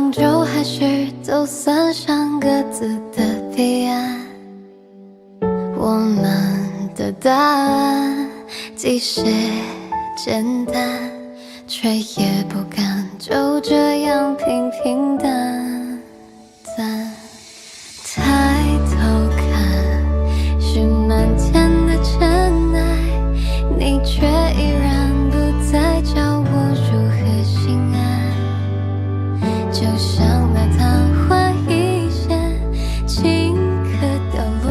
终究还是走散上各自的彼岸。我们的答案既是简单，却也不敢就这样平平淡淡。抬头看，是满天的尘埃，你却依然不再教我如何心安。就像那昙花一现，顷刻凋落，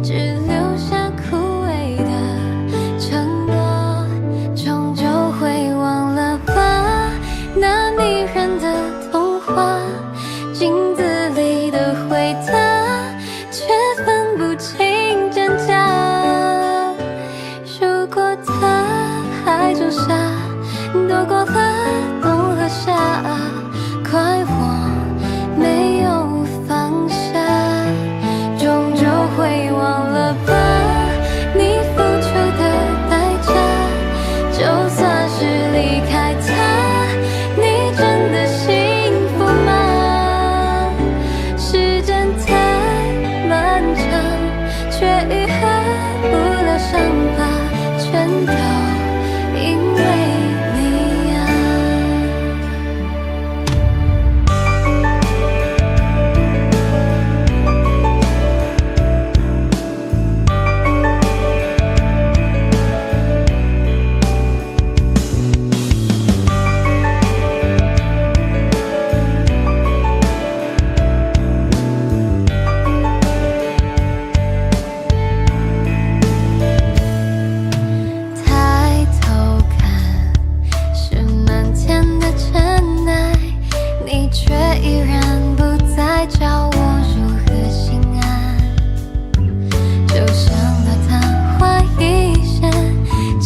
只留下枯萎的承诺。终究会忘了吧，那迷人的童话，镜子里的回答，却分不清真假。如果他还种下，躲过了冬和夏，怪我没有放下。终究会忘了吧，你付出的代价。就算是离开他，你真的幸福吗？时间太漫长，却愈合不了伤疤，全都因为你啊。抬头看，是满天的尘埃，你却依然不再教我如何心安。就像那昙花一现，顷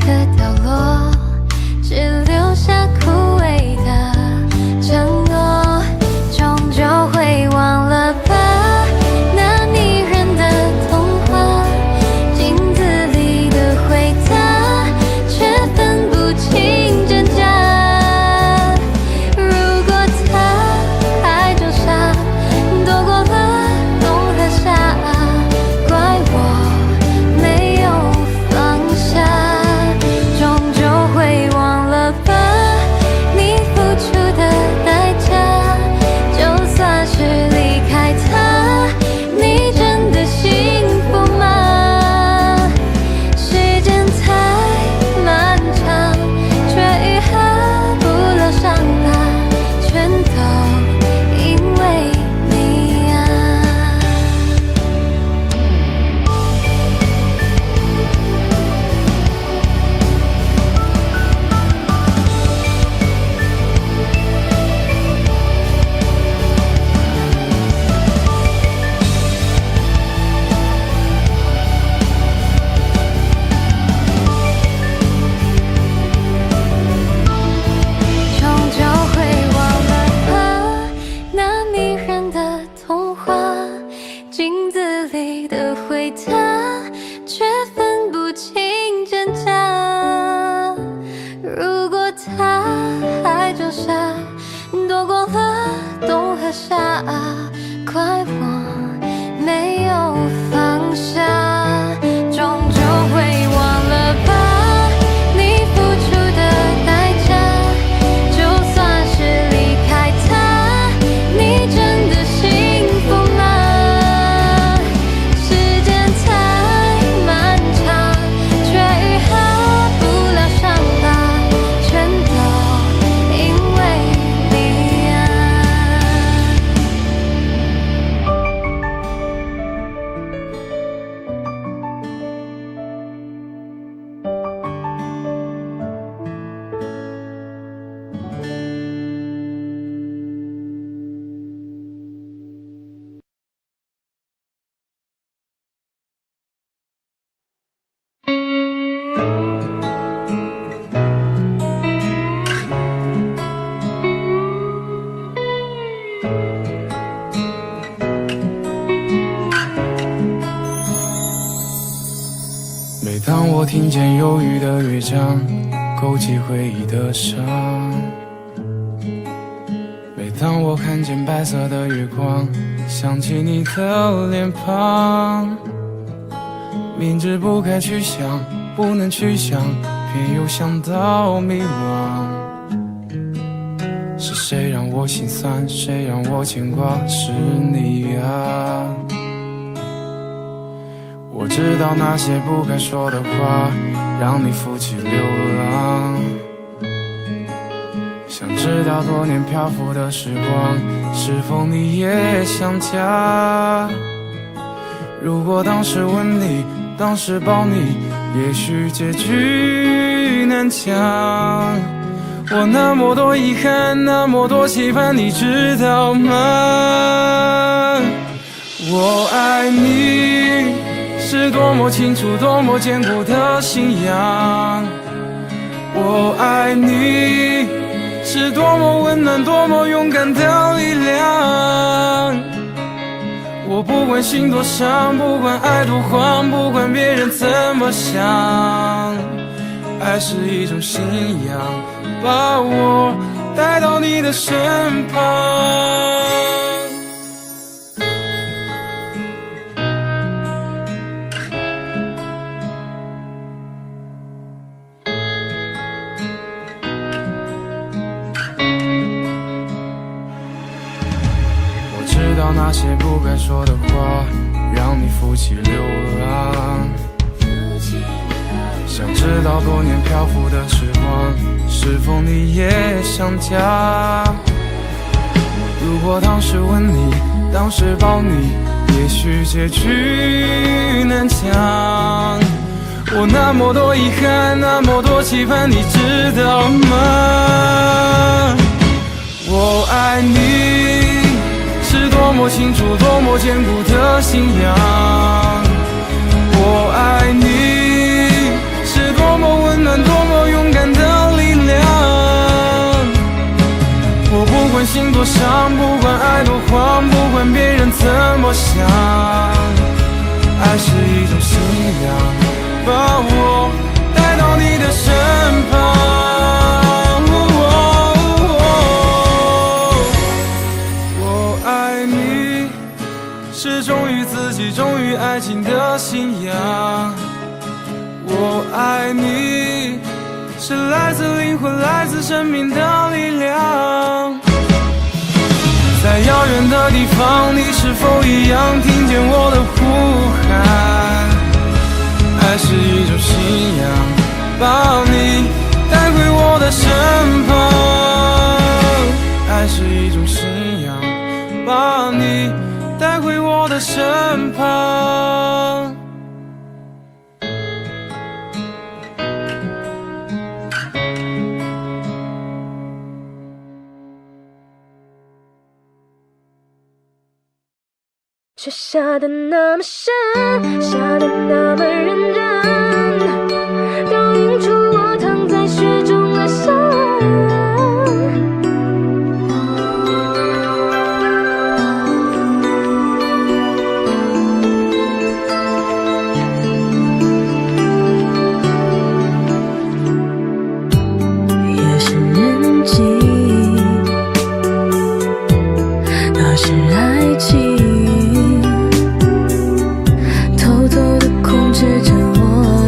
刻凋落，只留下枯萎的承诺。终究会忘了吧，那迷人的童话，镜子里的回答，却分不清真假。如果他还种下，躲过了冬和夏，怪我没有放下。终究会忘了吧，你付出的代价。就算是离开他，你真的幸福吗？时间太漫长，却愈合不了伤疤，全都因为你啊。终究会忘了吧，那迷人的童话，镜子里的回答，却分不清真假。如果他还种下，躲过了冬和夏，怪我没有放下。终究会忘了吧，你付出的代价。就算是离开他，你真的幸福吗？时间太漫长，却愈合不了伤疤，全都因为你啊。每当我听见忧郁的乐章，勾起回忆的伤，当我看见白色的月光，想起你的脸庞，明知不该去想，不能去想，偏又想到迷惘。是谁让我心酸，谁让我牵挂，是你啊。我知道那些不该说的话，让你负起流浪。想知道多年漂浮的时光，是否你也想家？如果当时吻你，当时抱你，也许结局难讲。我那么多遗憾，那么多期盼，你知道吗？我爱你是多么清楚，多么坚固的信仰。我爱你是多么温暖，多么勇敢的力量。我不管心多伤，不管爱多慌，不管别人怎么想，爱是一种信仰，把我带到你的身旁。知道那些不该说的话，让你负起流浪。想知道多年漂浮的时光，是否你也想家？如果当时吻你，当时抱你，也许结局难讲。我那么多遗憾，那么多期盼，你知道吗？我爱你是多么清楚，多么坚固的信仰。我爱你是多么温暖，多么勇敢的力量。我不管心多伤，不管爱多慌，不管别人怎么想，爱是一种信仰，把我带到你的身旁。是忠于自己，忠于爱情的信仰。我爱你是来自灵魂，来自生命的力量。在遥远的地方，你是否一样听见我的呼喊？爱是一种信仰，把你带回我的身旁。爱是一种信仰，把你带回我的身旁。雪下得那么深，下得那么认真，倒映出我躺在雪中的笑颜。夜深人静，那是爱情。偷偷地控制着我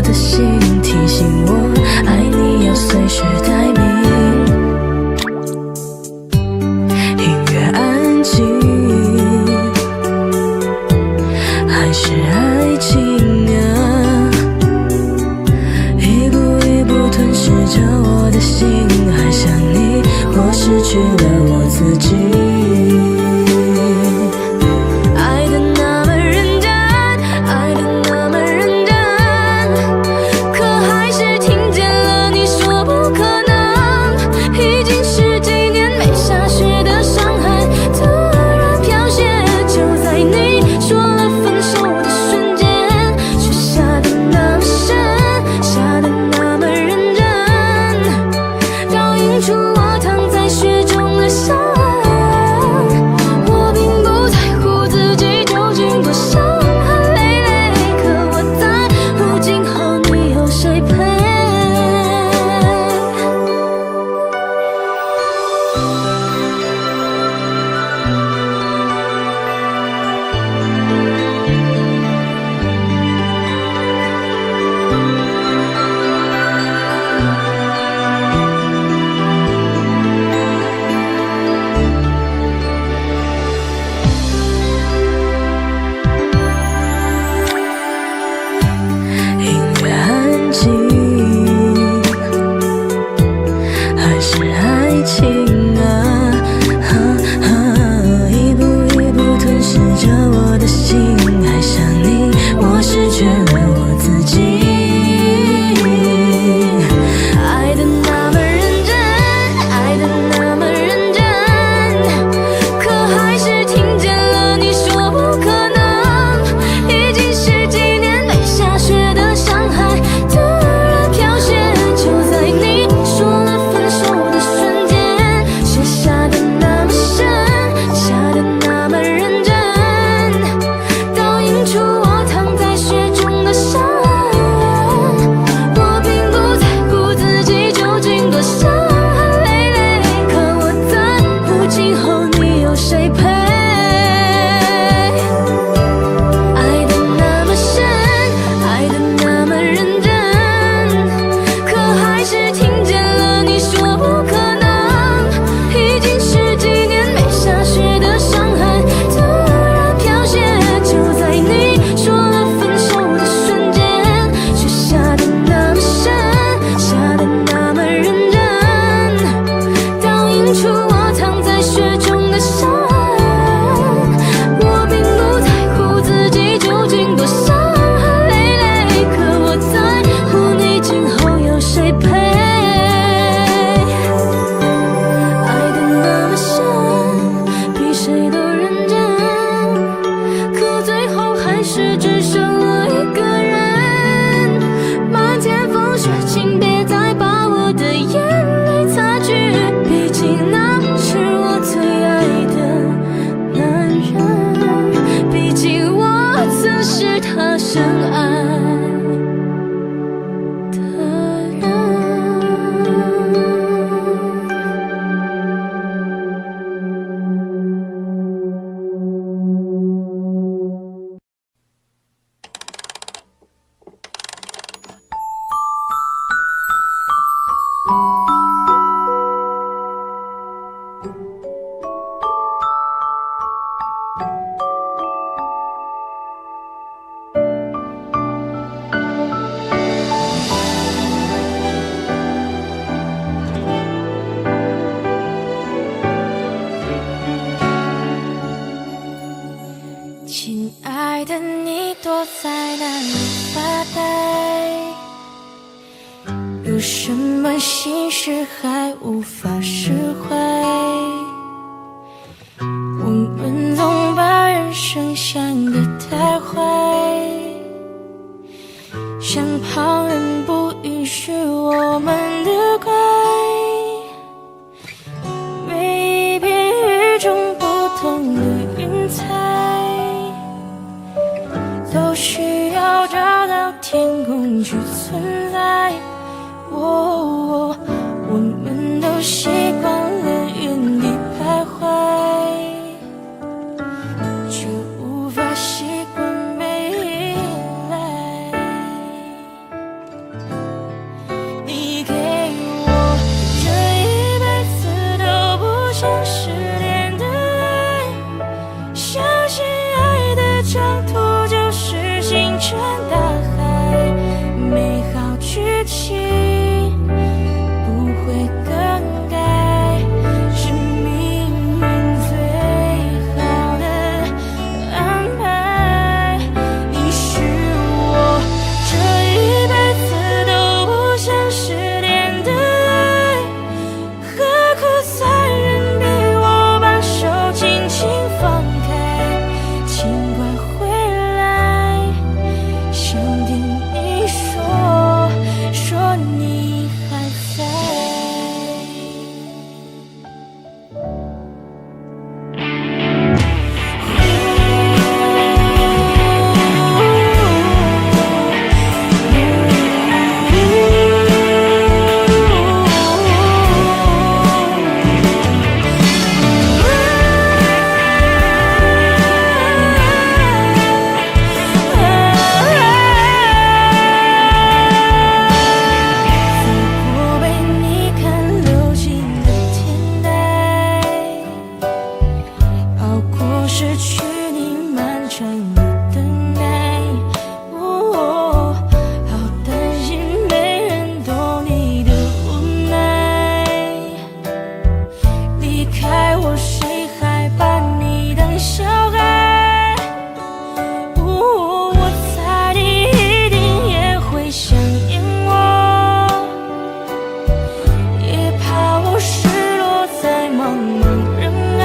谁陪？爱得那么深，爱得那么认真，可还是听见了你说不可能。已经十几年没下雪的伤痕，突然飘雪，就在你说了分手的瞬间，雪下得那么深，下得那么认真，倒映出我躺在雪中的伤痕。我并不在乎自己究竟多伤痕累累，可我在乎你今后有谁陪。爱得那么深，比谁都认真，可最后还是只剩了一个人。漫天风雪，请别再把我的眼泪擦去，毕竟那是我最爱的男人，毕竟我曾是他深爱的人。亲爱的，你躲在哪里发呆？有什么心事还无法释怀？我们总把人生想得太坏，像旁人不允许我们的怪。每一片与众不同的云彩，都需要找到天空去存在。我们都习惯了原地徘徊，却无法习惯未来。你给我这一辈子都不想失联的爱，相信爱的长途就是星辰大海，美好剧情不会更改，是命运最好的安排。你是我这一辈子都不想失联的爱，何苦残忍逼我把手轻轻放开？请快回来，想听你说你还在。我被你看流星的天台，熬过失去你漫长的等待。好担心没人懂你的无奈，离开我谁还把你当小孩？我猜你一定也会想念我，也怕我失落在茫茫人海。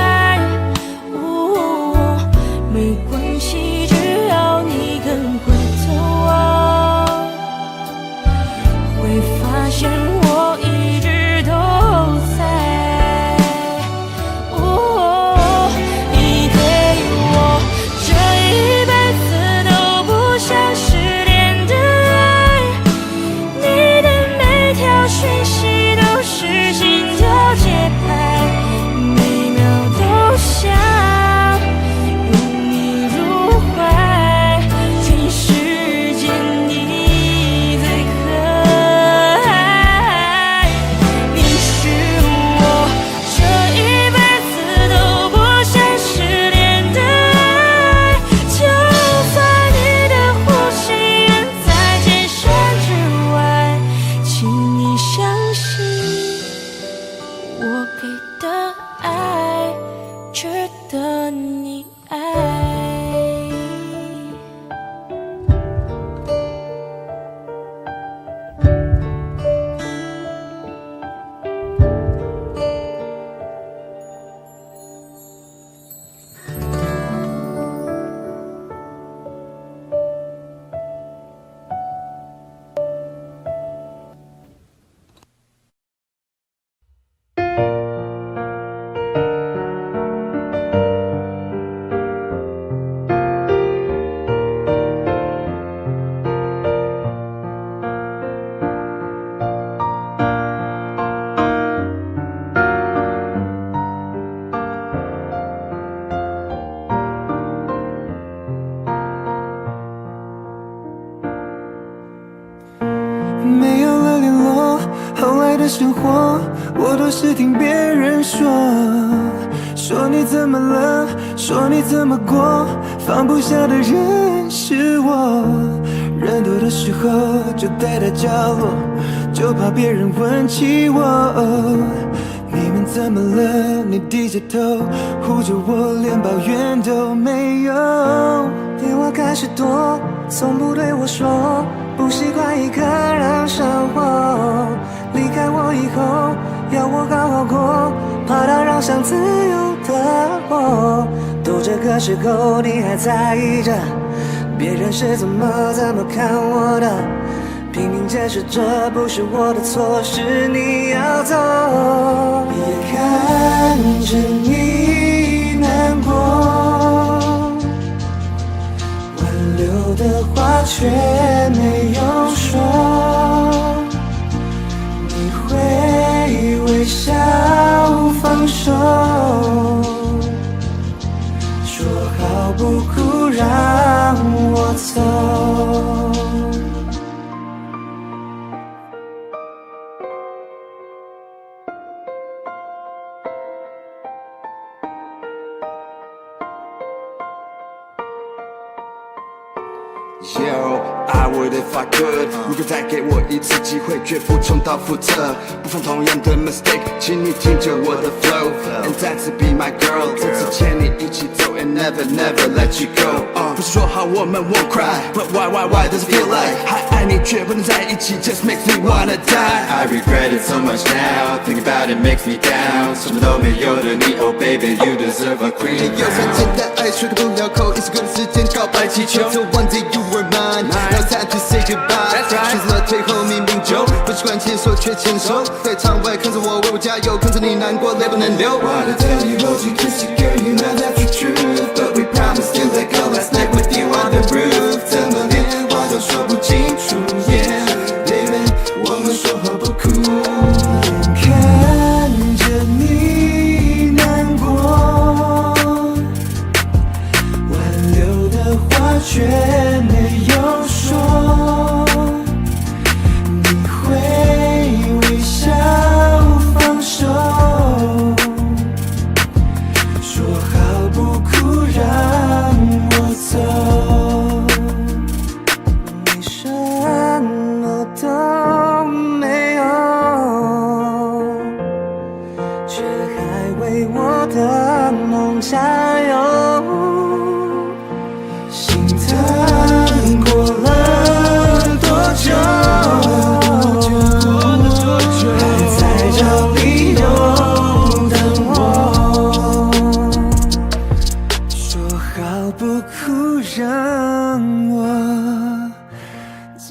是听别人说，说你怎么了，说你怎么过，放不下的人是我。人多的时候就待在角落，就怕别人问起我。你们怎么了？你低着头护着我，连抱怨都没有。电话开始多，从不对我说，不习惯一个人生活。离开我以后，要我好好过，怕打扰上自由的我。都这个时候，你还在意着别人是怎么看我的？拼命解释这不是我的错，是你要走。也看着你难过，挽留的话却没有说。你会微笑放手，说好不哭让我走。I would if I could， 如果再给我一次机会，绝不重蹈覆辙，不犯同样的 mistake， 请你听着我的 flow，and 再次 be my girl， 这次牵你一起走 ，and never let you go。不是说好我们 won't cry，but why does it feel like 还爱你却不能在一起 ，just makes me wanna die。I regret it so much now，think about it makes me down， 什么都没有的你 ，Oh baby，you deserve a queen。有三简单爱，说个不了口，一首歌的时间告白气球。So one day you were mine。Now time to say goodbye， 选择了退后明明就不习惯牵手却牵手，在场外看着我为我加油，看着你难过泪不能流。Wanna tell you hold you kiss you girl you know that's the truth， but we promised to let go last night with you on the roof， 怎么连话都说不清楚 ，Yeah baby， 我们说好不哭。看着你难过，挽留的话却没有说，你会微笑放手，说好不哭让我走。你什么都没有，却还为我的梦加油。心疼过了多久，还在找理由等我，说好不哭让我走。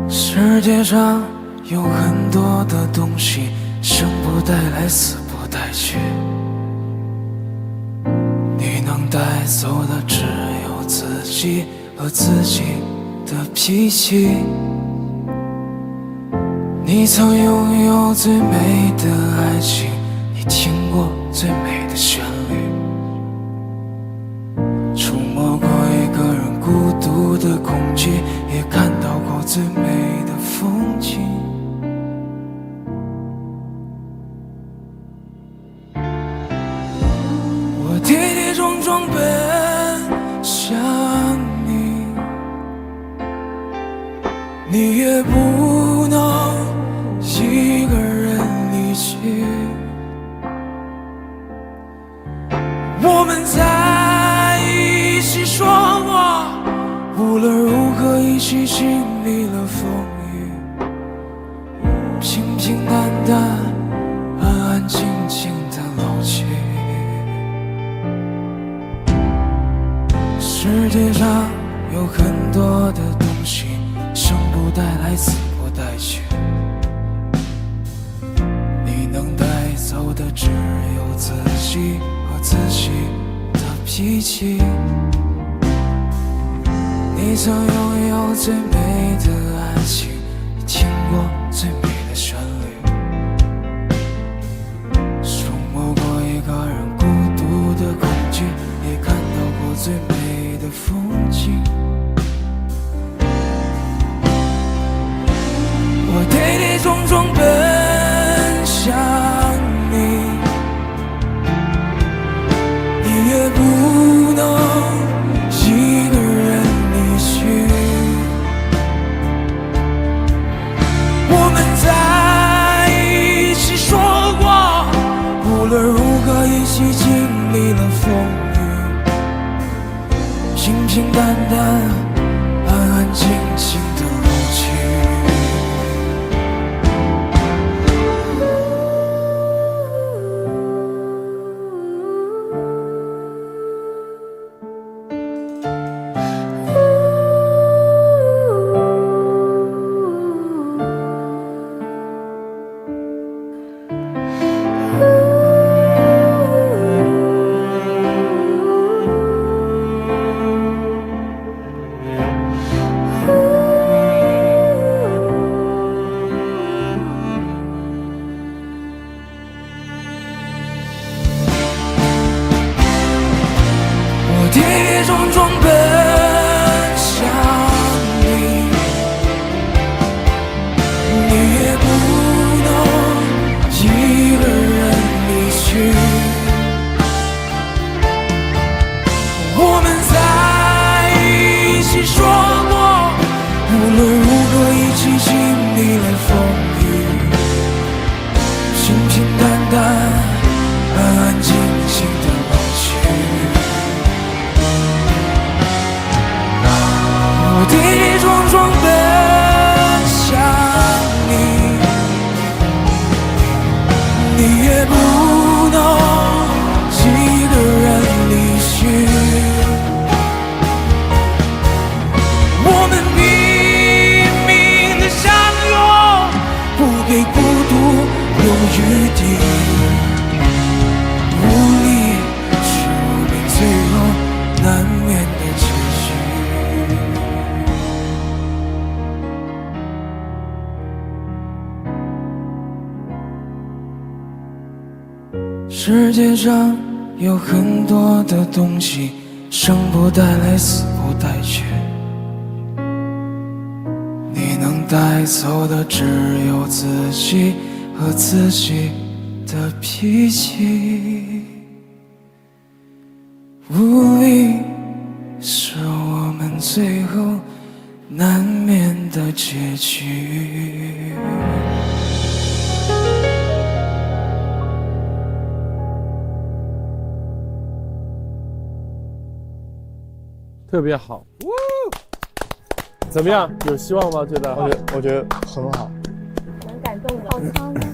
世界上有很多的东西，生不带来，死不带去。你能带走的只有自己和自己的脾气。你曾拥有最美的爱情，你听过最美的旋律，触摸过一个人孤独的空气，也看到过最美的风景。我跌跌撞撞奔向你，你也不能一个人离去。我们在一起说过，无论如何一起经历了风雨，平平淡淡，安安静静的老去。世界上有很多的东西，生不带来，死不带去。你能带走的的只有自己和自己的脾气。你曾拥有最美的爱情，也听过最美的旋律，触摸过一个人孤独的空间，也看到过最美的风景。我跌跌撞撞奔向你，你也不能一个人离去。我们在一起说过，无论如何一起经历了风雨，平平淡淡，安安静静的老去。跌跌撞撞奔向你，你也不能一个人离去。我们在一起说过，无论如何一起经历了风雨，平平淡淡，安安静静的老去。我跌跌撞撞奔向你，你也不能一个人离去。我们拼命的相拥，不给孤独留余地，无力是我们最后难免的结局。世界上有很多的东西，生不带来，死不带去，你能带走的只有自己和自己的脾气。无力是我们最后难免的结局。特别好，怎么样？有希望吗？觉得？我觉得很好，蛮感动的，好苍凉，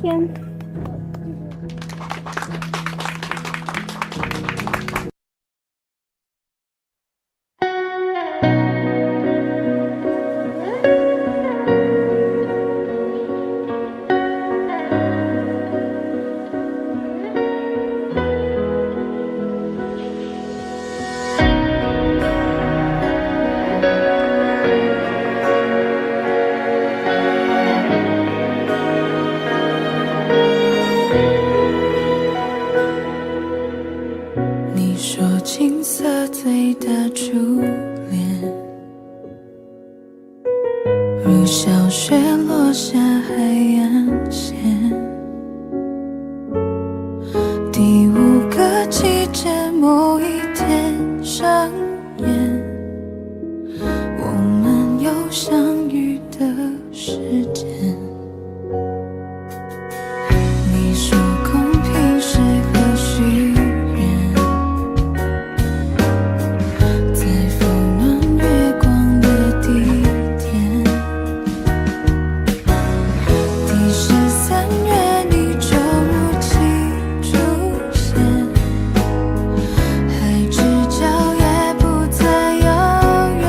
天。青涩醉的初恋，如小雪落下海岸线，第5个季节某一天上演，我们有相遇的时间。你说公平适合许愿，在风暖月光的地点，第13月你就如期出现，海之角也不再遥远。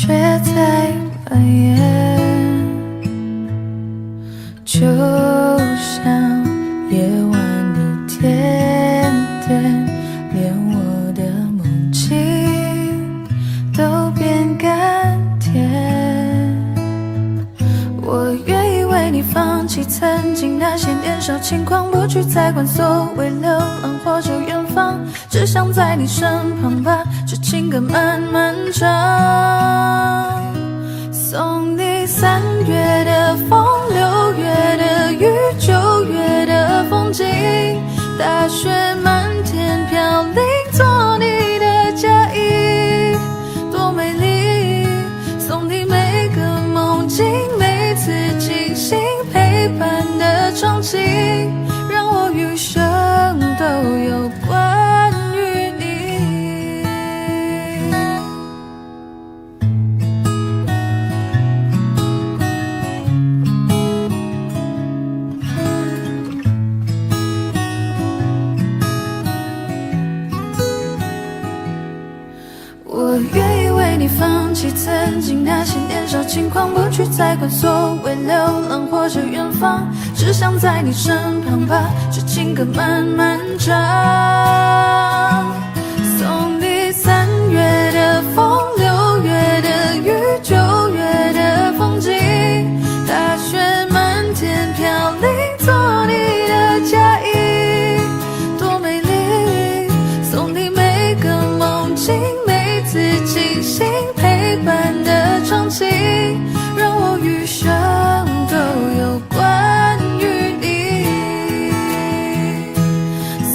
却在蔓延，就像夜晚的甜点，连我的梦境都变甘甜。我愿意为你放弃曾经那些年少轻狂，不去再管所谓流浪或者远方，只想在你身旁把这情歌慢慢唱。送你3月的风，6月的雨，9月的风景，大雪漫天飘零，做你的嫁衣，多美丽。送你每个梦境，每次惊醒陪伴的场景，让我余生都有关于你。我愿意为你放弃曾经那些年少轻狂，不去再管所谓流浪或者远方，只想在你身旁把这情歌慢慢唱。送你3月的风，6月的雨，9月的风景，大雪漫天飘零，做你的嫁衣，多美丽。送你每个梦境，每次惊醒陪伴的场景，让我余生都有关于你。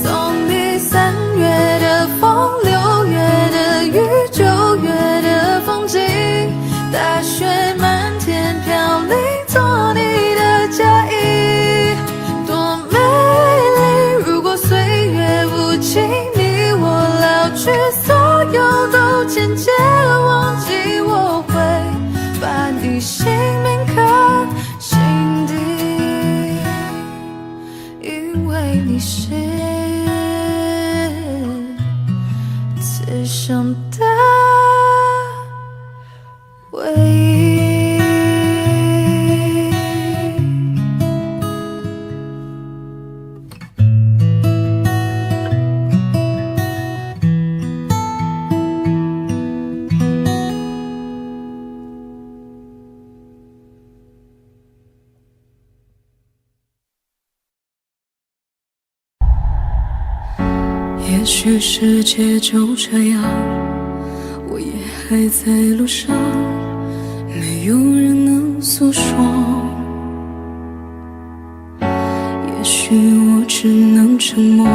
送你3月的风，6月的雨，9月的风景，大雪漫天飘零，做你的嫁衣，多美丽。如果岁月无情，你我老去，所有都渐渐忘记，我会把你姓名刻心底，因为你是此生的唯一。也许世界就这样，我也还在路上，没有人能诉说。也许我只能沉默，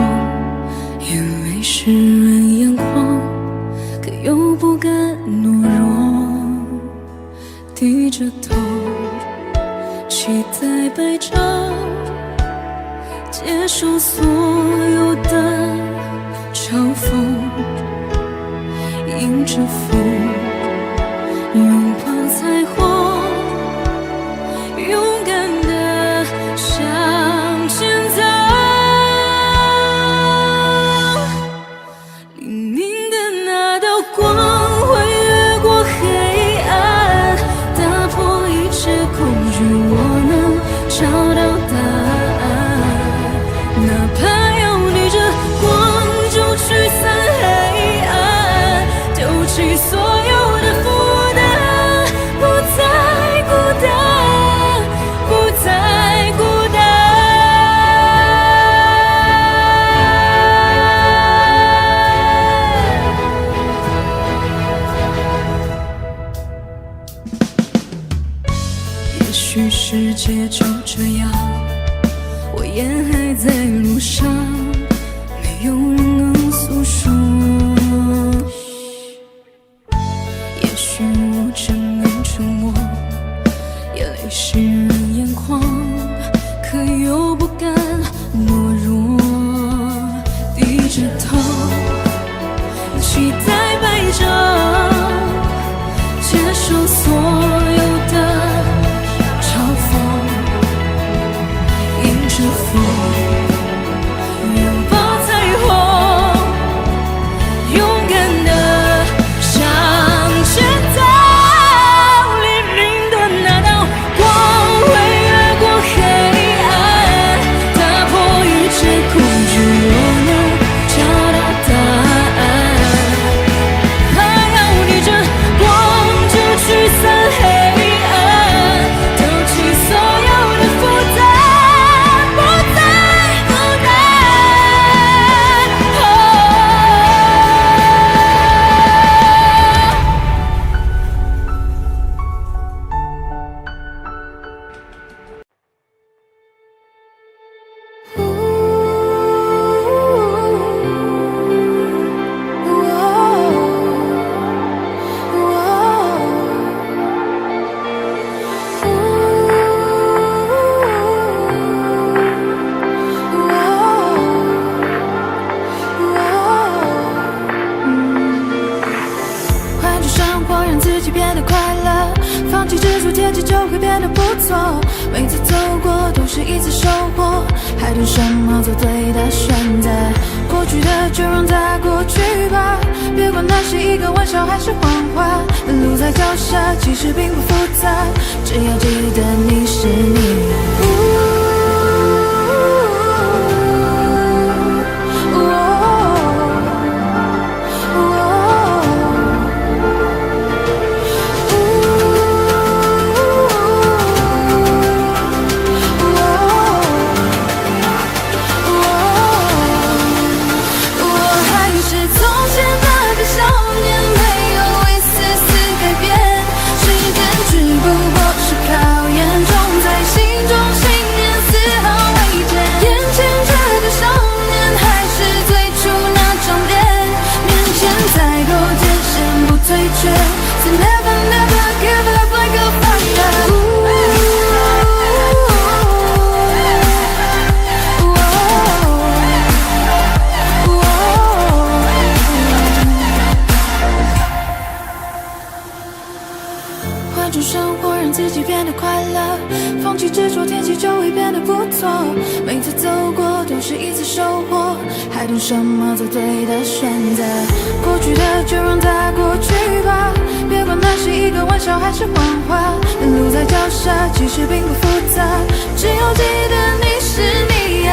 因为世人眼光，可又不敢懦弱。低着头，期待白昼，接受所有的嘲讽，迎着风，拥抱彩虹，勇敢地向前走。黎明的那道光会越过黑暗，打破一切恐惧，我能找到答案。哪怕要逆着光就驱散黑暗，丢弃所有的负担，不再孤单，不再孤单。也许世界就这样，我也还在路上，没有人能诉说。也许我只能沉默，眼泪湿润眼眶，可又不敢懦弱。低着头，期待白昼，接受所有的嘲讽，迎着风，拥抱彩虹，勇敢地向前走。变得不错，每次走过都是一次收获，还等什么做对的选择？过去的就让它过去吧，别管那是一个玩笑还是谎话。路在脚下，其实并不复杂，只要记得你是你。每次走过都是一次收获，还等什么做对的选择？过去的就让它过去吧，别管那是一个玩笑还是谎话。路在脚下，其实并不复杂，只要记得你是你呀。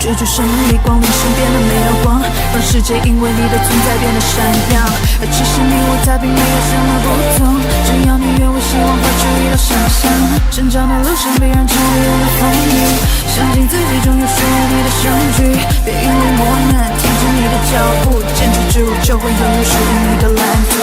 追逐胜利，光临身边的没有光，让世界因为你的存在变得闪亮。而其实你我他并没有什么不同，只要你愿为希望和注意到想象。成长的路上必然常有了风雨，相信自己终有属于你的相聚。别因为磨难停止你的脚步，坚持之路就会拥有属于你的蓝图。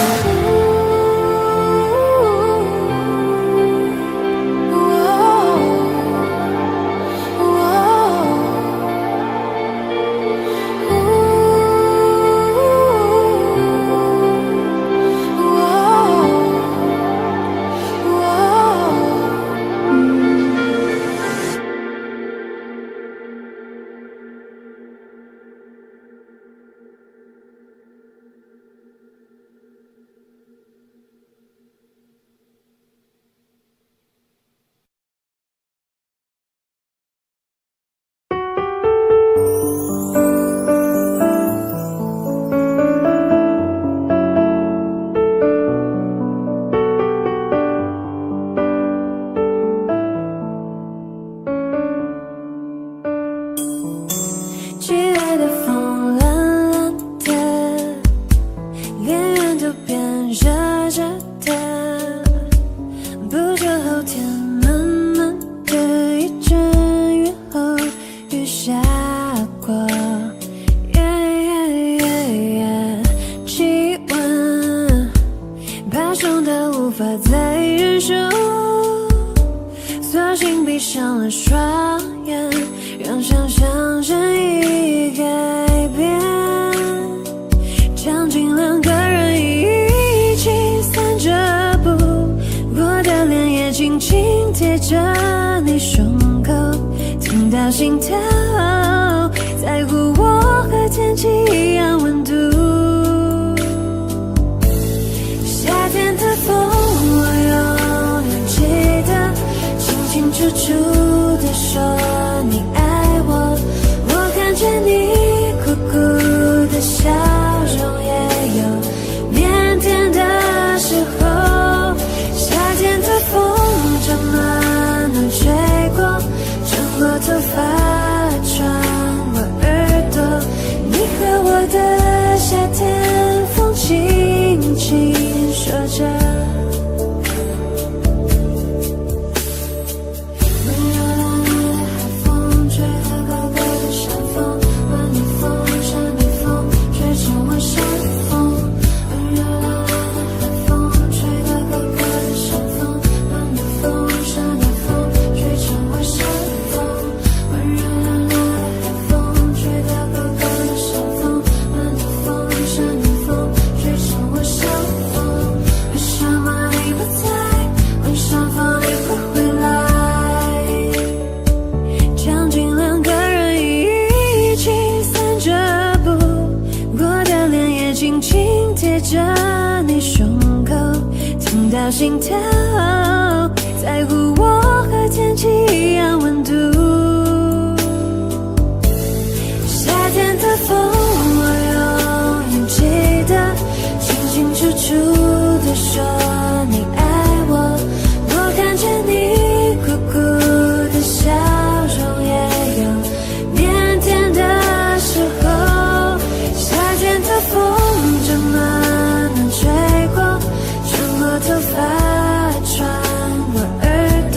心跳，在乎我和天气一样温度。夏天的风，我永远记得，清清楚楚地说你爱我。我看见你酷酷的笑容，也有腼腆的时候。夏天的风，怎么能吹过？过头发，穿过耳朵，你和我的夏天，风轻轻说着。温柔的海心跳，在乎我和天气一样温度。夏天的风，我永远记得，清清楚楚地说你爱我。我看见你苦苦的笑容，也有腼腆的时候。夏天的风这么能吹过，穿过头发，穿过耳朵。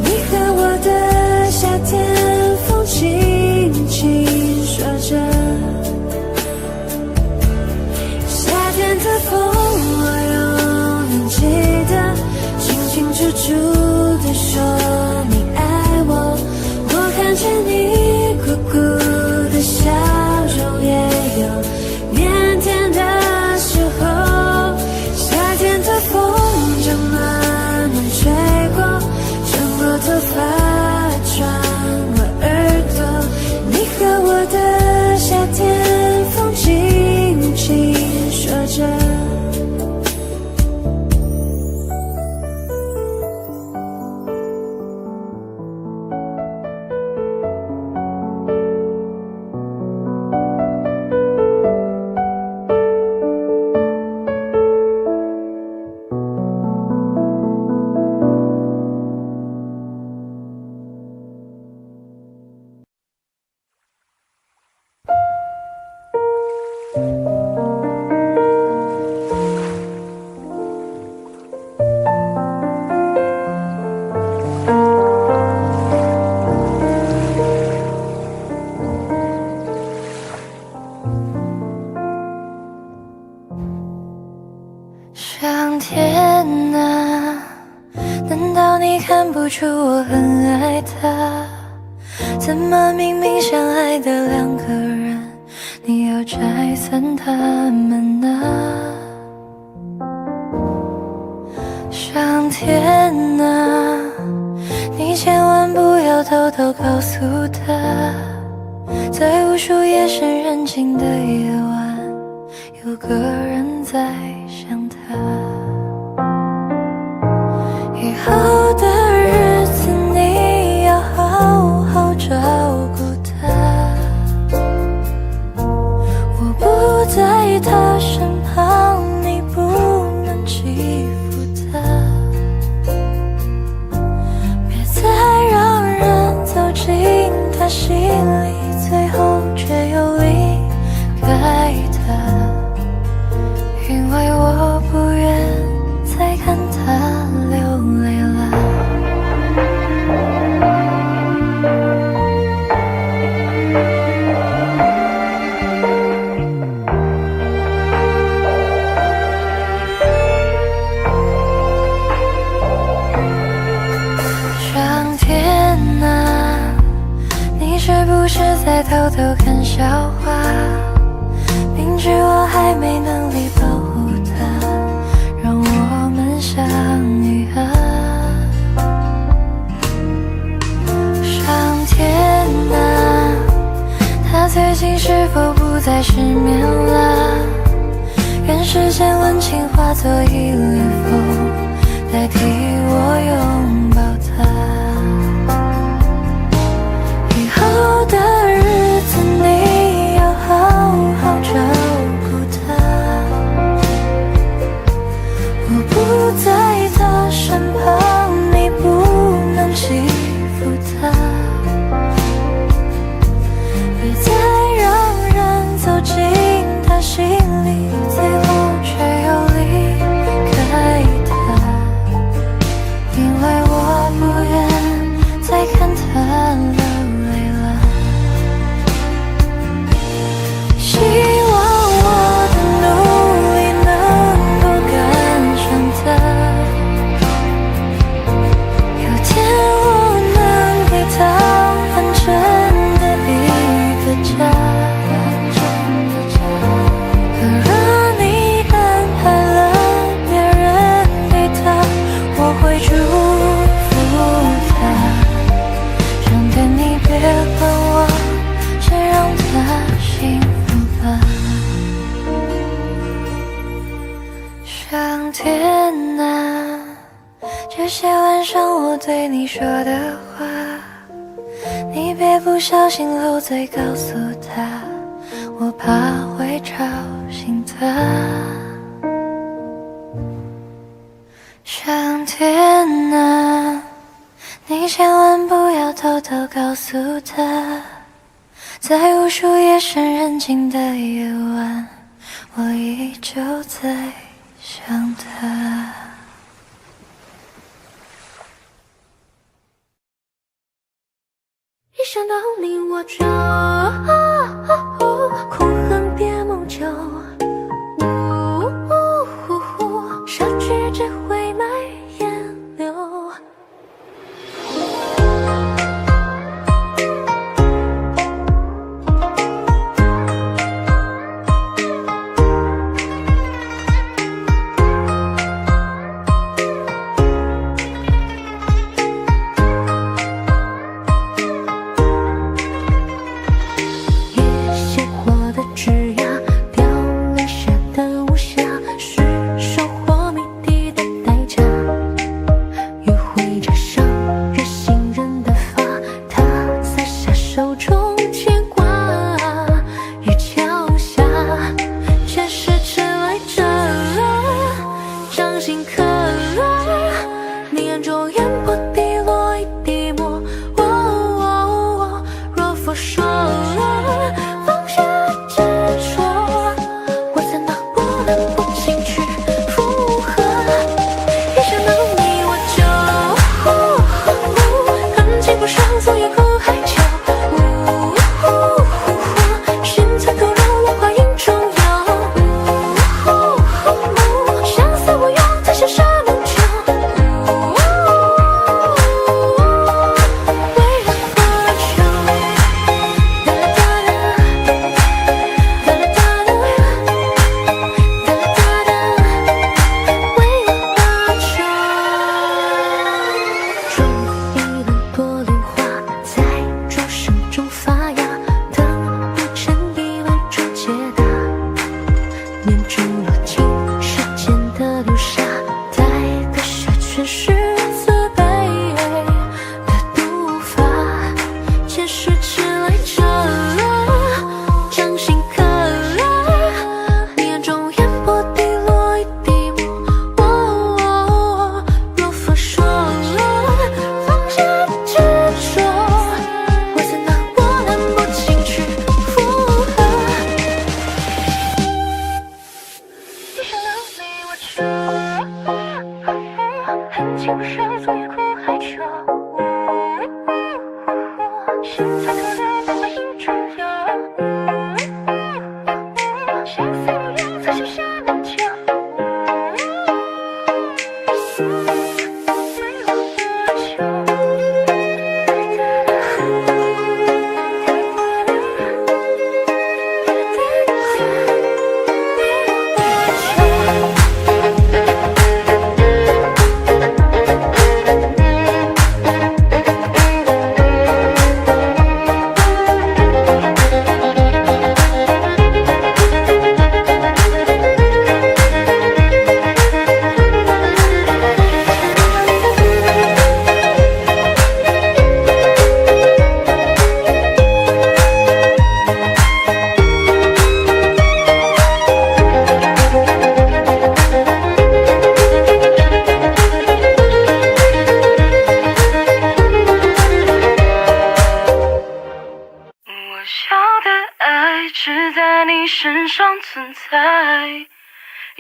你和我的夏天风轻轻说着。夏天的风，我永远记得，清清楚楚地说你爱我。我看见你苦苦的笑容，也有腼腆的时候。夏天的风这么能吹过，穿过头发，穿过耳朵。你和我的夏天风轻轻说着。上天啊，难道你看不出我很爱他？怎么明明相爱的两个人，你要拆散他们呢？上天啊，你千万不要偷偷告诉他，在无数夜深人静的夜晚，有个人在想他。以后的日子你要好好照顾他，我不在他身旁，你不能欺负他。别再让人走进他心里，最后却又离开他。因为我不愿再看他流泪了。上天啊，你是不是在偷偷看笑话？明知我还没能力保护他，让我们相遇啊。上天啊，他最近是否不再失眠了？愿世间温情化作一缕风，代替我拥抱他。以后的日子你要好好照顾他，我不在他身旁，你不能欺负他。别再让人走进他心里，最后却又离开他。因为我不愿随你说的话，你别不小心漏嘴告诉他，我怕会吵醒他。上天啊，你千万不要偷偷告诉他，在无数夜深人静的夜晚，我依旧在想他。一想到你我就苦恨别梦久，杀绝只会埋烟柳。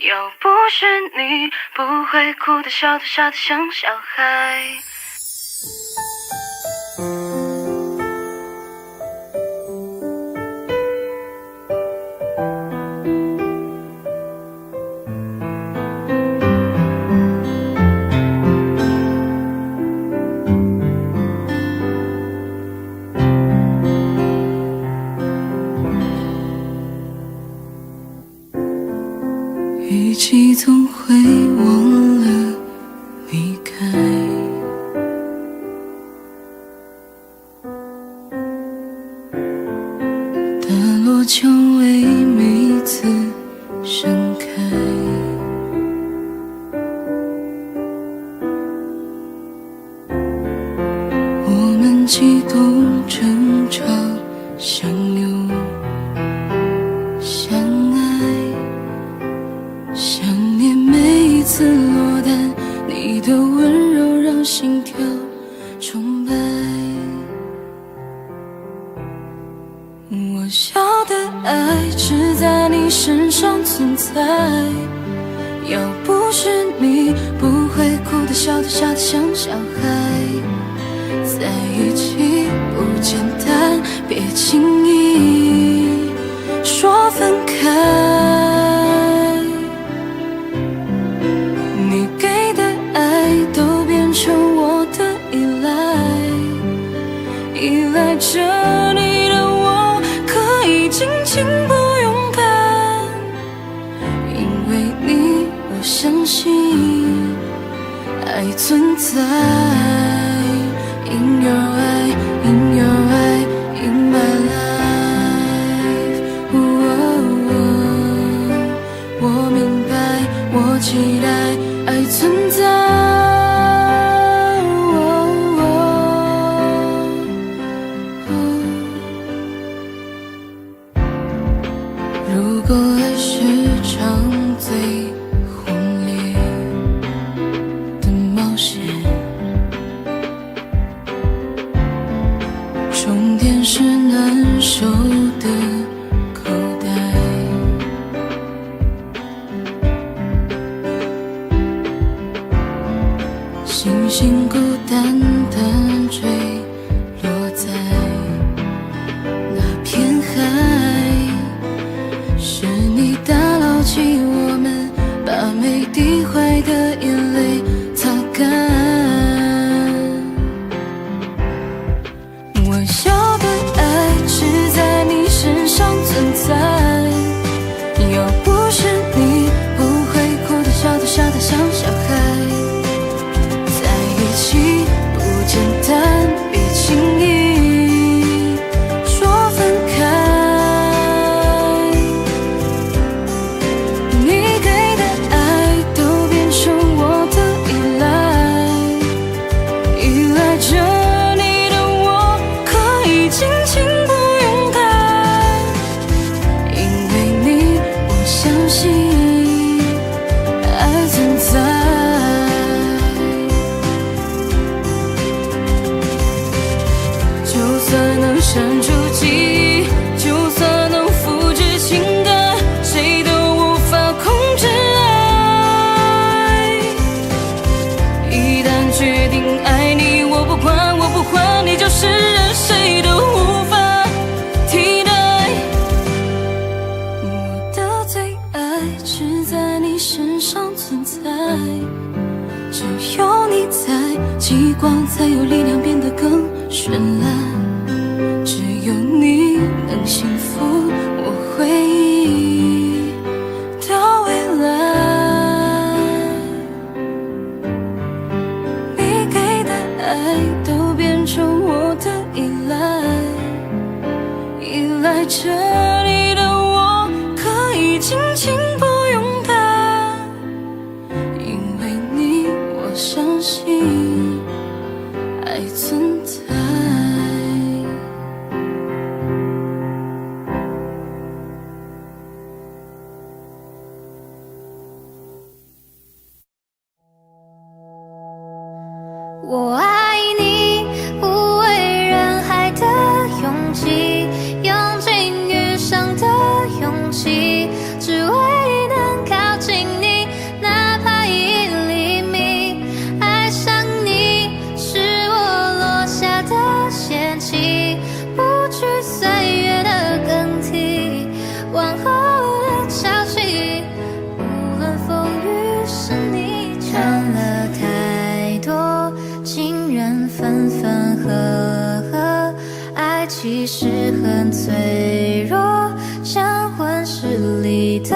要不是你，不会哭得笑得傻得像小孩。语气总会忘了离开，大落蔷薇每次盛开，激动争吵相拥相爱，想念每一次落单，你的温柔让心跳崇拜。我要的爱只在你身上存在，要不是你不会哭的笑的傻的像小孩。在一起不简单，别轻易说分开。你给的爱都变成我的依赖，依赖着你的我可以尽情不勇敢，因为你我相信爱存在。In your eye, in your eye, in my life. 我明白，我期待爱存在。如果爱是场最轰烈的冒险，终点是难受的口袋。星星孤单单坠落在那片海，是你打捞起我们，把每滴坏的眼泪擦干。我要的爱只在你身上存在，要不是你不会哭的笑的傻的像小孩。在一起不简单，别轻易说分开。你给的爱都变成我的依赖，依赖着尽情不勇敢，因为你我相信爱存在。就算能删除记忆，就算能复制情感，谁都无法控制爱。一旦决定爱你，我不管我不管，你就是任谁都无法替代。我的最爱只在你身上存在，只有你在，极光才有力量变得更绚烂。只有你能幸福我回忆的未来。你给的爱都变成我的依赖，依赖着你的我可以尽情不勇敢，因为你我相信爱存在。我爱你，无畏人海的勇气，用尽余生的勇气，只为能靠近你，哪怕1厘米。爱上你是我落下的陷阱，不惧岁月的更替，往后的潮起，无论风雨是你唱了太多。情人分分合合，爱其实很脆弱，像温室里的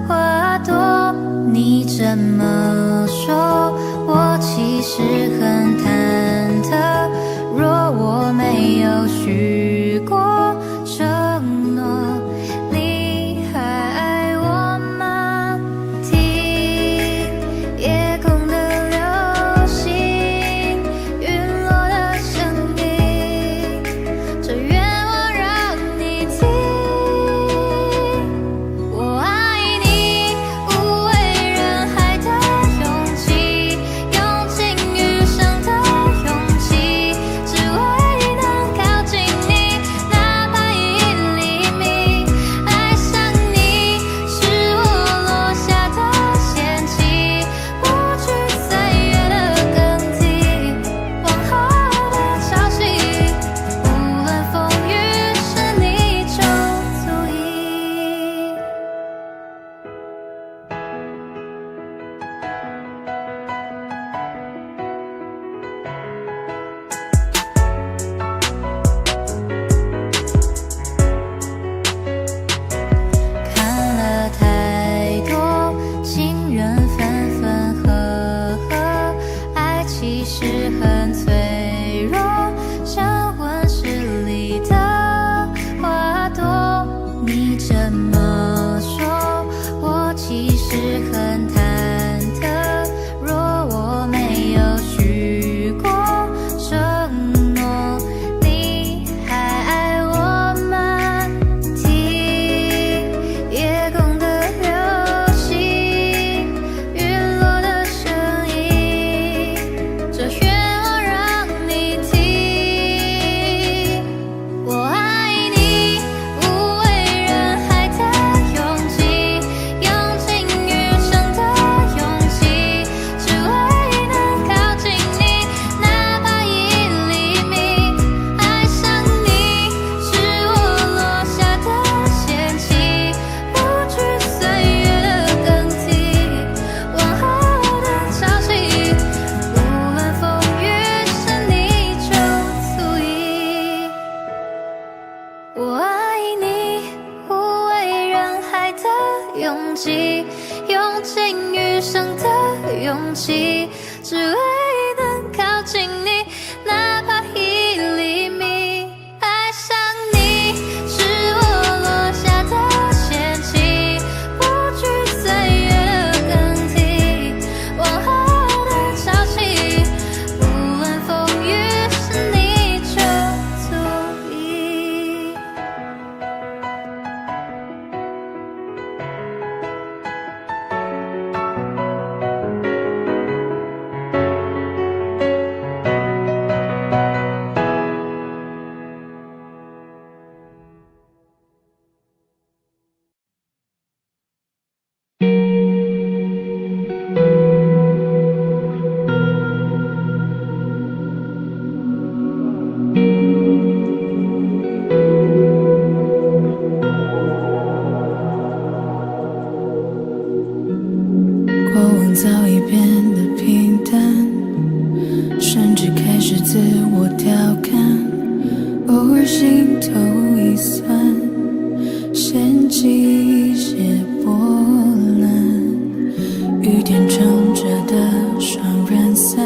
花朵。你这么说，我其实很忐忑。若我没有许过承诺，你还爱我吗？听夜空的流星，陨落的声音。我调侃，偶尔心头一酸，掀起一些波澜。雨天撑着的双人伞，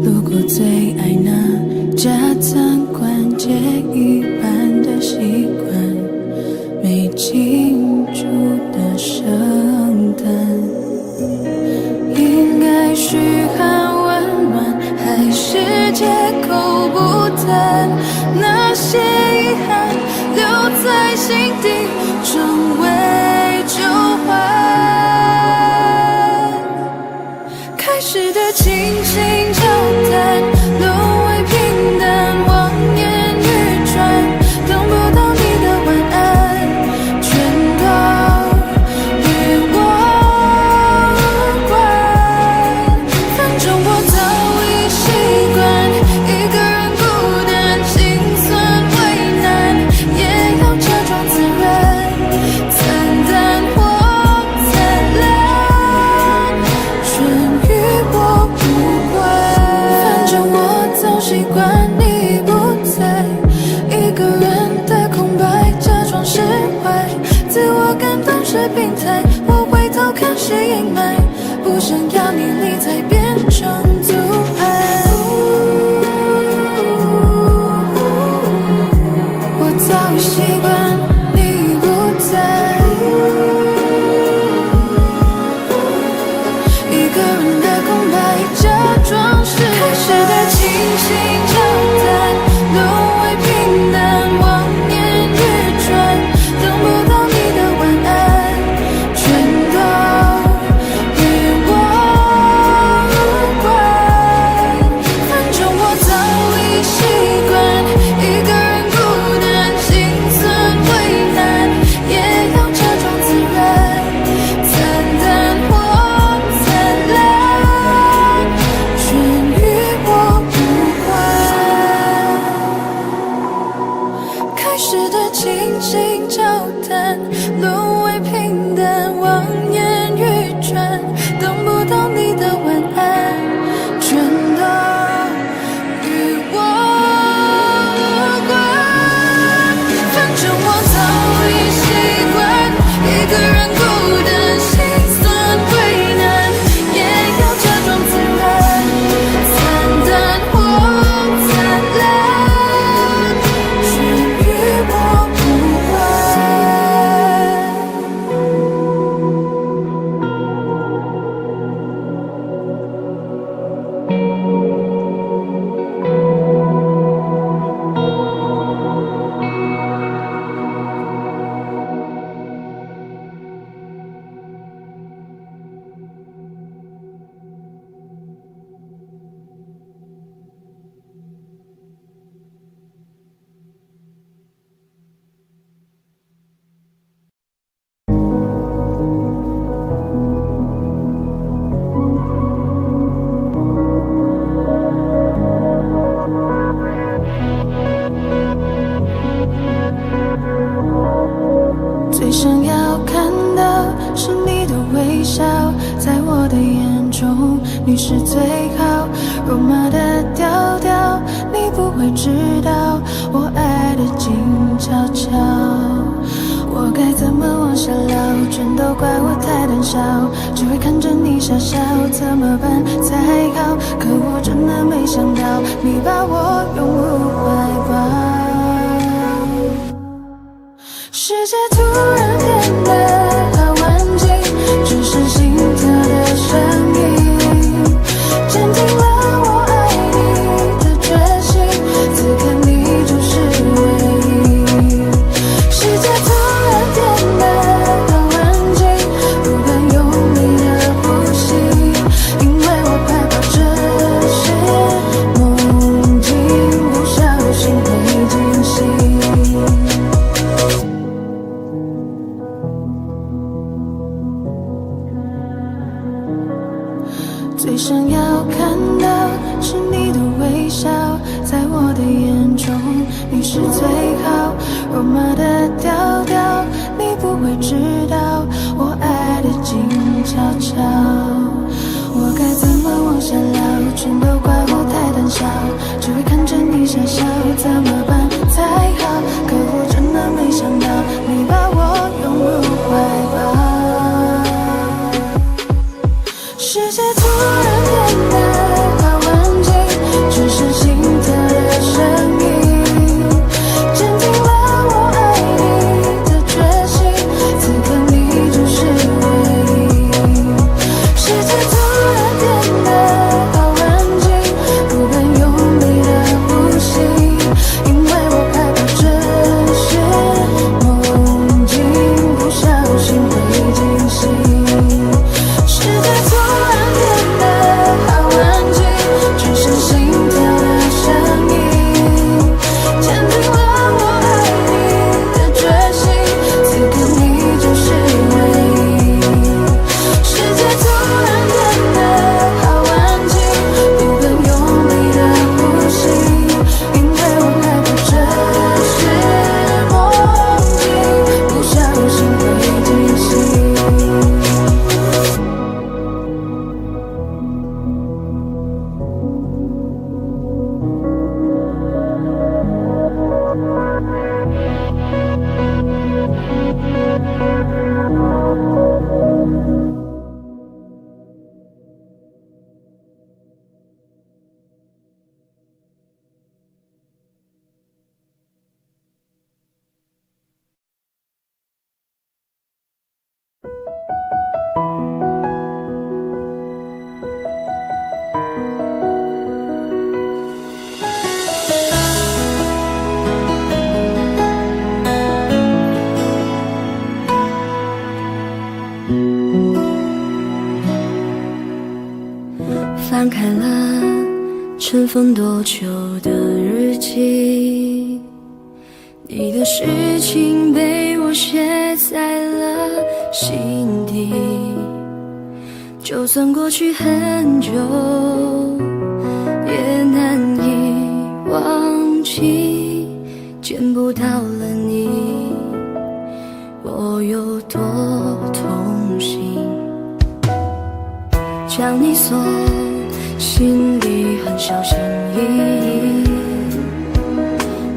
路过最爱那家餐馆，戒一半的习惯，没庆祝的圣诞，应该嘘寒问暖，还是借口不谈？那些遗憾留在心底，成为旧患。开始的轻轻交谈，沦为平淡，望眼欲穿，等不到你的晚安，全都与我无关。反正我早已习惯一个人孤单，心酸为难，也要假装自然，惨淡或灿烂，全与我无关。反正我早习惯你不在，一个人的空白，假装释怀，自我感动是病态，我回头看是阴霾，不想要你离才变成阻碍。我早已习惯你不在，一个人的空白，假装是开始的轻轻交谈，沦为平淡，望眼欲穿，等不到你的晚安，全都与我无关。反正我早已习惯一个人孤单，心酸为难，也要假装自然，惨淡或灿烂，全与我无关。开始的轻轻交谈，沦为平淡，望眼欲穿，等不到你的晚安，全都与我无关。反正我早已习惯一个人孤单，心酸为难，也要假装自然，惨淡或灿烂，全与我无关。最想要看到是你的微笑，在我的眼中你是最好，肉麻的调调，你不会知道我爱的静悄悄。我该怎么往下聊，全都怪我太胆小，只会看着你傻笑，怎么办才好？可我真的没想到，你把我拥入怀抱。世界突然变得好安静，只剩心跳的声音，坚定了我爱你的决心，此刻你就是唯一。世界突然变得好安静，不敢用力的呼吸，因为我害怕这些梦境不小心会惊醒。最想要看到是你的微笑，在我的眼中你是最好，肉麻的调调，你不会知道我爱的静悄悄。我该怎么往下聊，全都怪我太胆小，只会看着想笑，怎么办才好？可我真的没想到，你把我拥入怀抱。世界突然变得好安静，只剩心跳的声音，坚定了我爱你的决心。此刻你就是唯一。世界突然变得好安静，不敢用力的呼吸，因为我害怕这是梦境，不小心会惊醒。世界突然变得好安静，只剩心跳的声音，坚定了我爱你的决心。此刻你就是唯一。世界突然变得好安静，不敢用力的呼吸，因为我害怕这是梦境，不小心会惊醒。翻开了尘封多久的日记，你的事情被我写在了心底。就算过去很久，也难以忘记。见不到了你，我有多痛心。将你锁心里很小心翼翼，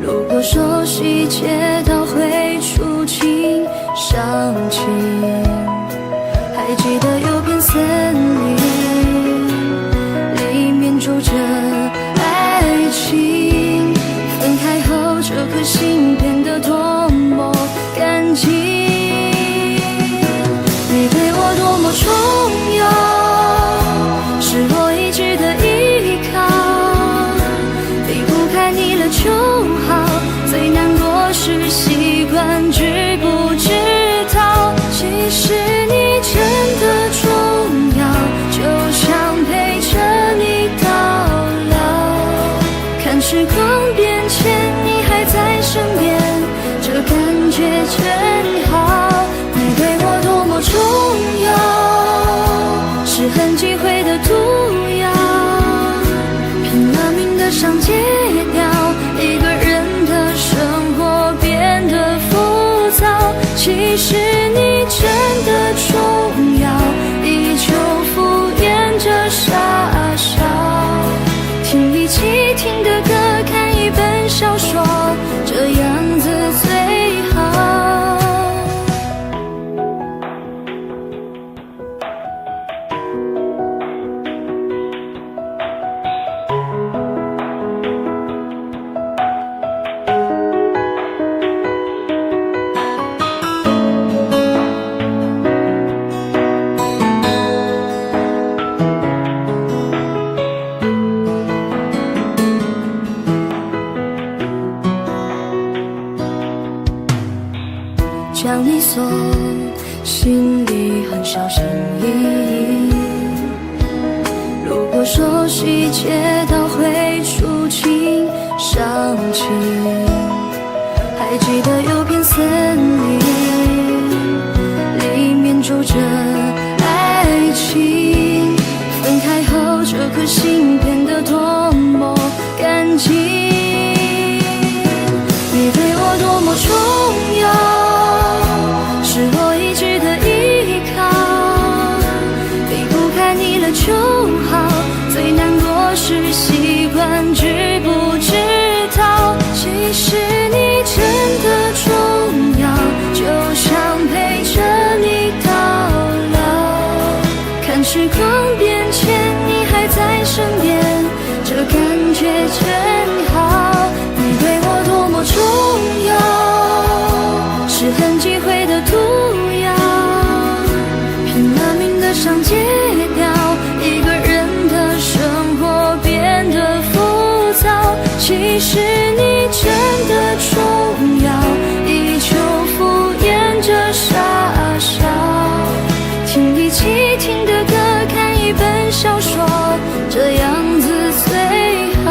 如果说细节倒会触景伤情，还记得有片森林，里面住着爱情，分开后这颗心变得多么干净。你对我多么重要，是我一直的依靠，离不开你了就好。最难过是习惯知不知道，其实你真的重要，就想陪着你到老。看时光变迁，你还在身边，这感觉真好。你对我多么重要，是很忌讳的毒药，拼了命的想戒掉，一个人的生活变得浮躁。其实你真的重要，依旧敷衍着傻笑，听一起听的歌，看一本小说，这样子最好。将你锁心里很小心翼翼，如果说细节倒会触景伤情，还记得有片森林，里面住着爱情，分开后这颗心变得多么干净。你对我多么重要，是我一直的依靠，离不开你了就好。最难过是习惯知不知重要，依旧敷衍着傻笑。听一起听的歌，看一本小说，这样子最好。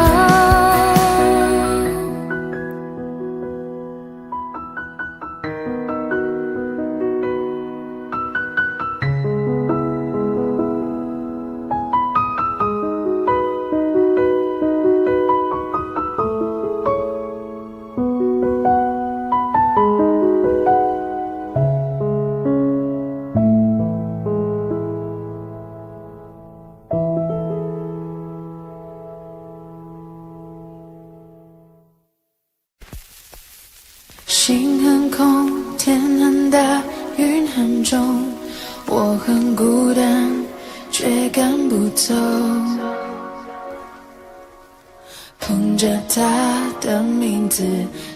心很空，天很大，云很重，我很孤单，却赶不走。捧着他的名字，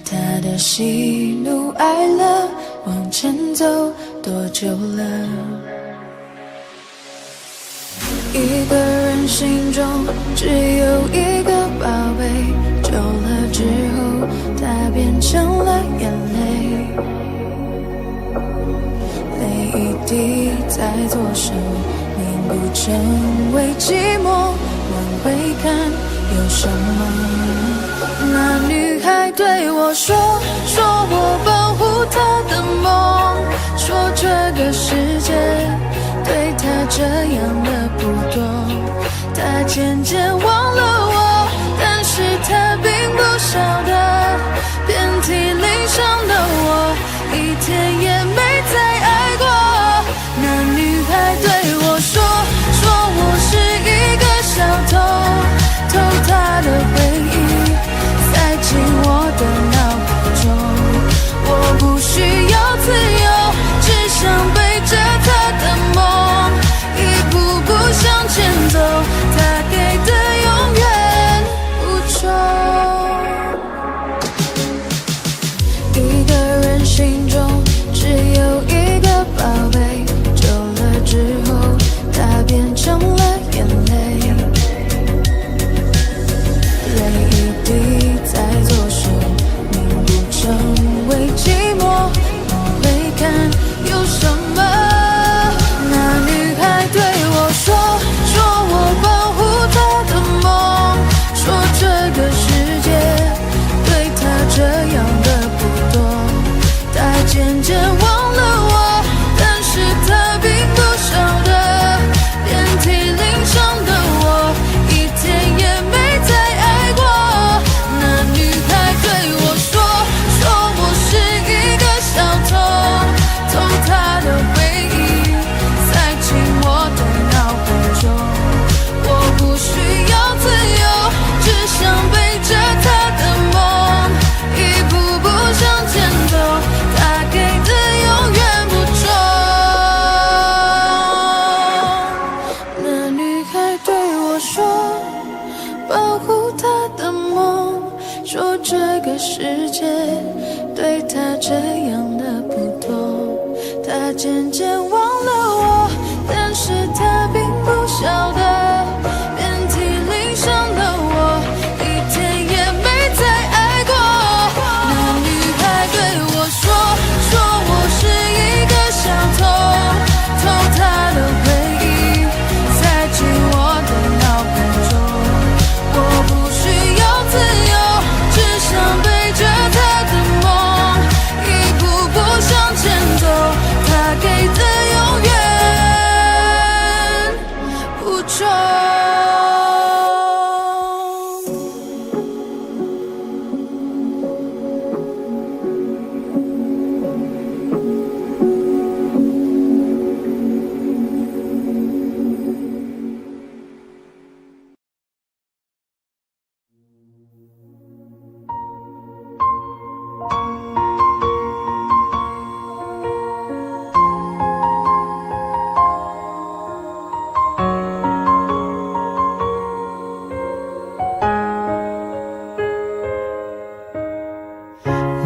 他的喜怒哀乐，往前走多久了？一个人心中只有一个宝贝，久了之后，它变成了眼泪，泪一滴在左手凝固成为寂寞。往回看有什么？那女孩对我说，说我保护她的梦，说这个世界对她这样的不多。她渐渐忘了我，但是她并不晓得，遍体鳞伤的我，一天也没再爱过。那女孩对我说，说我是一个小偷，偷她的回忆，塞进我的脑海中。我不需要自由，只想背着她的梦，一步步向前走，她给的永远不重。一个人心中只有一个宝贝，久了之后，它变成了眼泪，泪一滴在左手凝固成为寂寞。往回看有什么？那女孩对我说，说我保护她的梦，说这个世界对她这样的不多。她渐渐忘了我，但是她并不晓得，遍体鳞伤的我，一天也没再爱过。那女孩对我说，说我是一个小偷，偷她的回忆，塞进我的脑海中。我不需要自由，只想背着她的梦，一步步向前走，她给的永远不重。那女孩对我说，保护她的梦，说这个世界对她这样的不多。她渐渐忘了我，但是她并不晓得，遍体鳞伤的我，一天也没再爱过。那女孩对我说，说我是一个小偷，偷她的回忆，塞进我的脑海中。我不需要自由，只想背着她的梦，一步步向前走，她给的永远不重。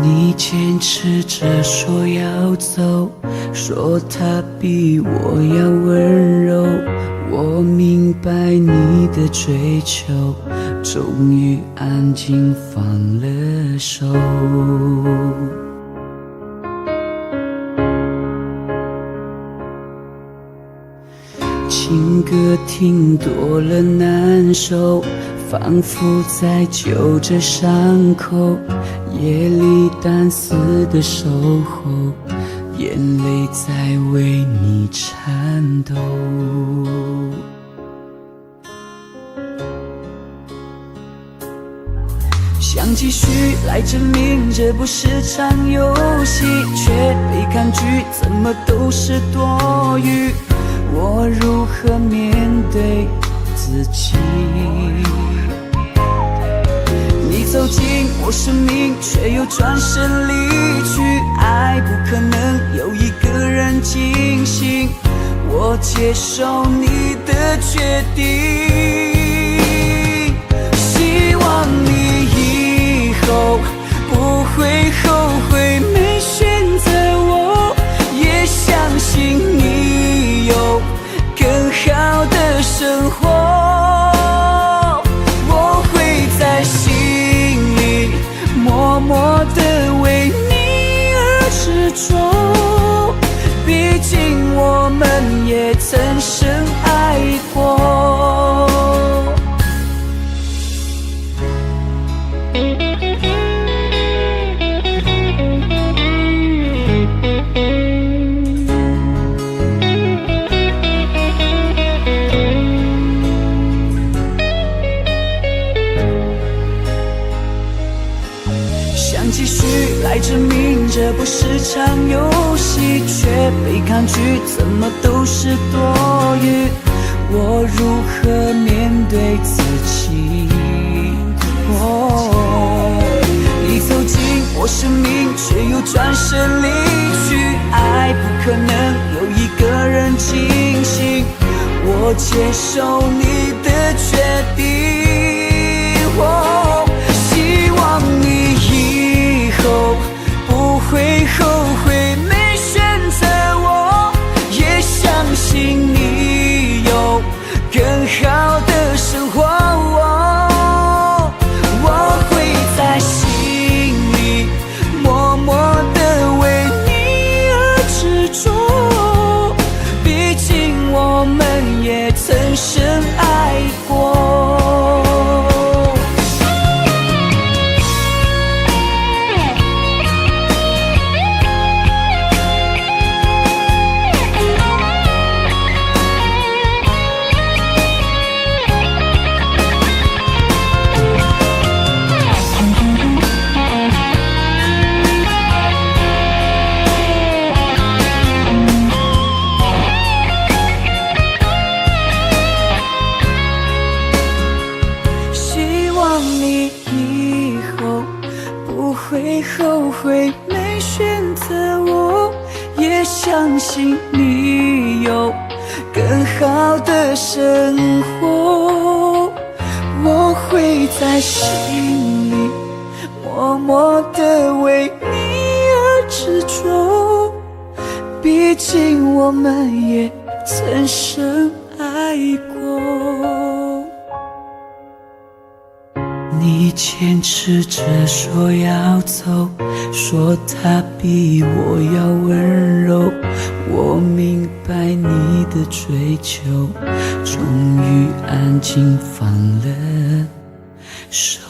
你坚持着说要走，说他比我要温柔。我明白你的追求，终于安静放了受。情歌听多了难受，仿佛在揪着伤口，夜里单丝的守候，眼泪在为你颤抖。想继续来证明这不是场游戏，却被抗拒，怎么都是多余。我如何面对自己？你走进我生命，却又转身离去。爱不可能有一个人进行，我接受你的决定。希望你以后不会后悔没选择我，也相信你有更好的生活。我会在心里默默地为你而执着，毕竟我们也曾深爱过。继续来证明这不是场游戏，却被抗拒，怎么都是多余。我如何面对自己？你走进我生命，却又转身离去。爱不可能有一个人进行，我接受你的决定。希望你以后不会后悔没选择我，也相信你有更好的生活。我会在心里默默地为你而执着，毕竟我们也曾深爱过。后悔没选择我，也相信你有更好的生活。我会在心里默默地为你而执着，毕竟我们也曾深爱过。你坚持着说要走，说他比我要温柔。我明白你的追求，终于安静放了手。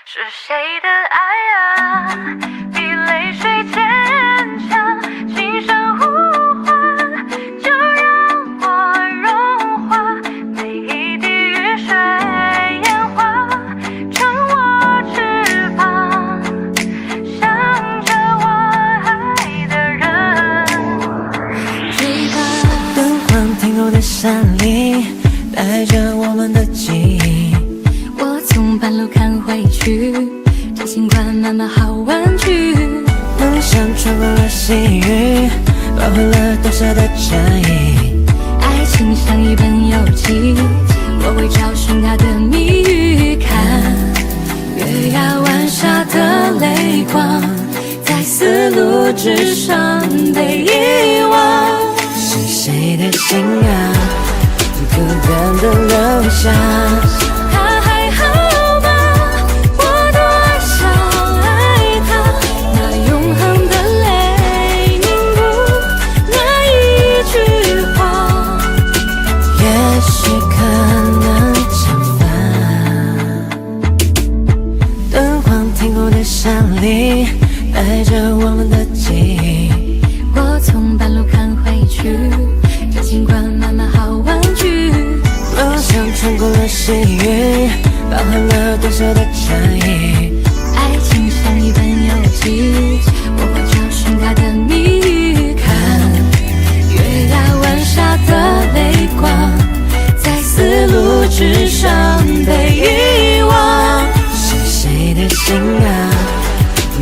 是谁的爱啊，比泪水坚强，轻声呼唤，就让我融化，每一滴雨水烟花，成我翅膀，向着我爱的人追吧。灯光停落的山里，带着我们的记忆。我从半路看回去，真心换满满好玩具。梦想穿过了细雨，包围了多少的战役。爱情像一本游记，我会找寻它的谜语。看月牙湾下的泪光，在丝路之上被遗忘。是谁的心啊，孤单的留下？他还好吗？我多想爱他，那永恒的泪凝固那一句话，也许可能惩罚。灯光停过的山里，带着我们的记忆。我从半路看回去，这尽管慢慢好玩具。梦想穿过了细雨，包含了多少的差异？爱情像一本游记，我会找寻它的谜语。看月牙湾下的泪光，在丝路之上被遗忘。是谁的心啊，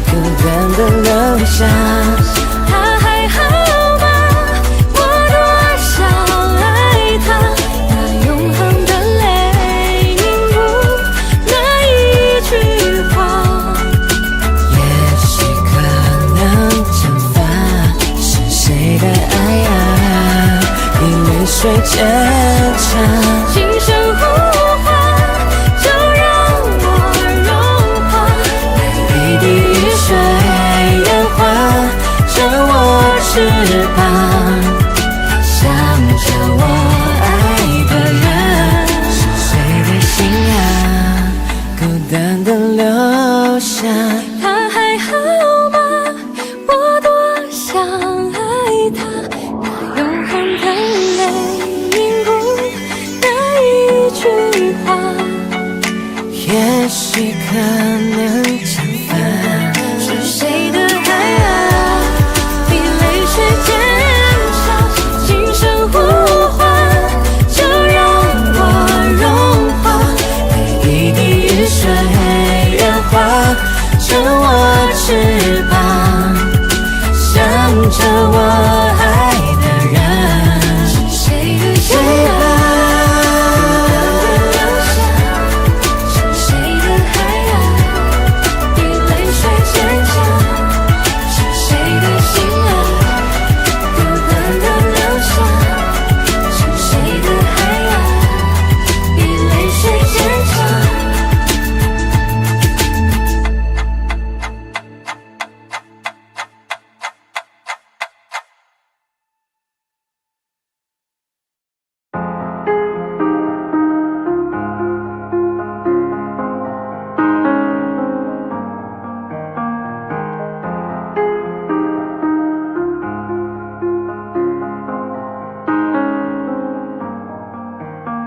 孤单的留下？他还好吗？我多想爱他，那永恒的泪凝固那一句话，也许可能惩罚。是谁的爱啊，比泪水坚强？轻声呼唤，就让我融化，一滴雨水烟花，着我翅膀，想着我爱的人。是谁的心啊，孤单的留下？他还好吗？我多想爱他，那永恒的泪凝固那一句话，也许可能惩罚。是谁的爱啊，比泪水坚强？轻声呼唤，就让我融化，一滴雨水烟花，着我翅膀，想着我爱的人。是谁的心啊，是谁的爱啊，比泪水坚强？是谁的心啊，孤单的留下？是谁的爱啊，比泪水坚强？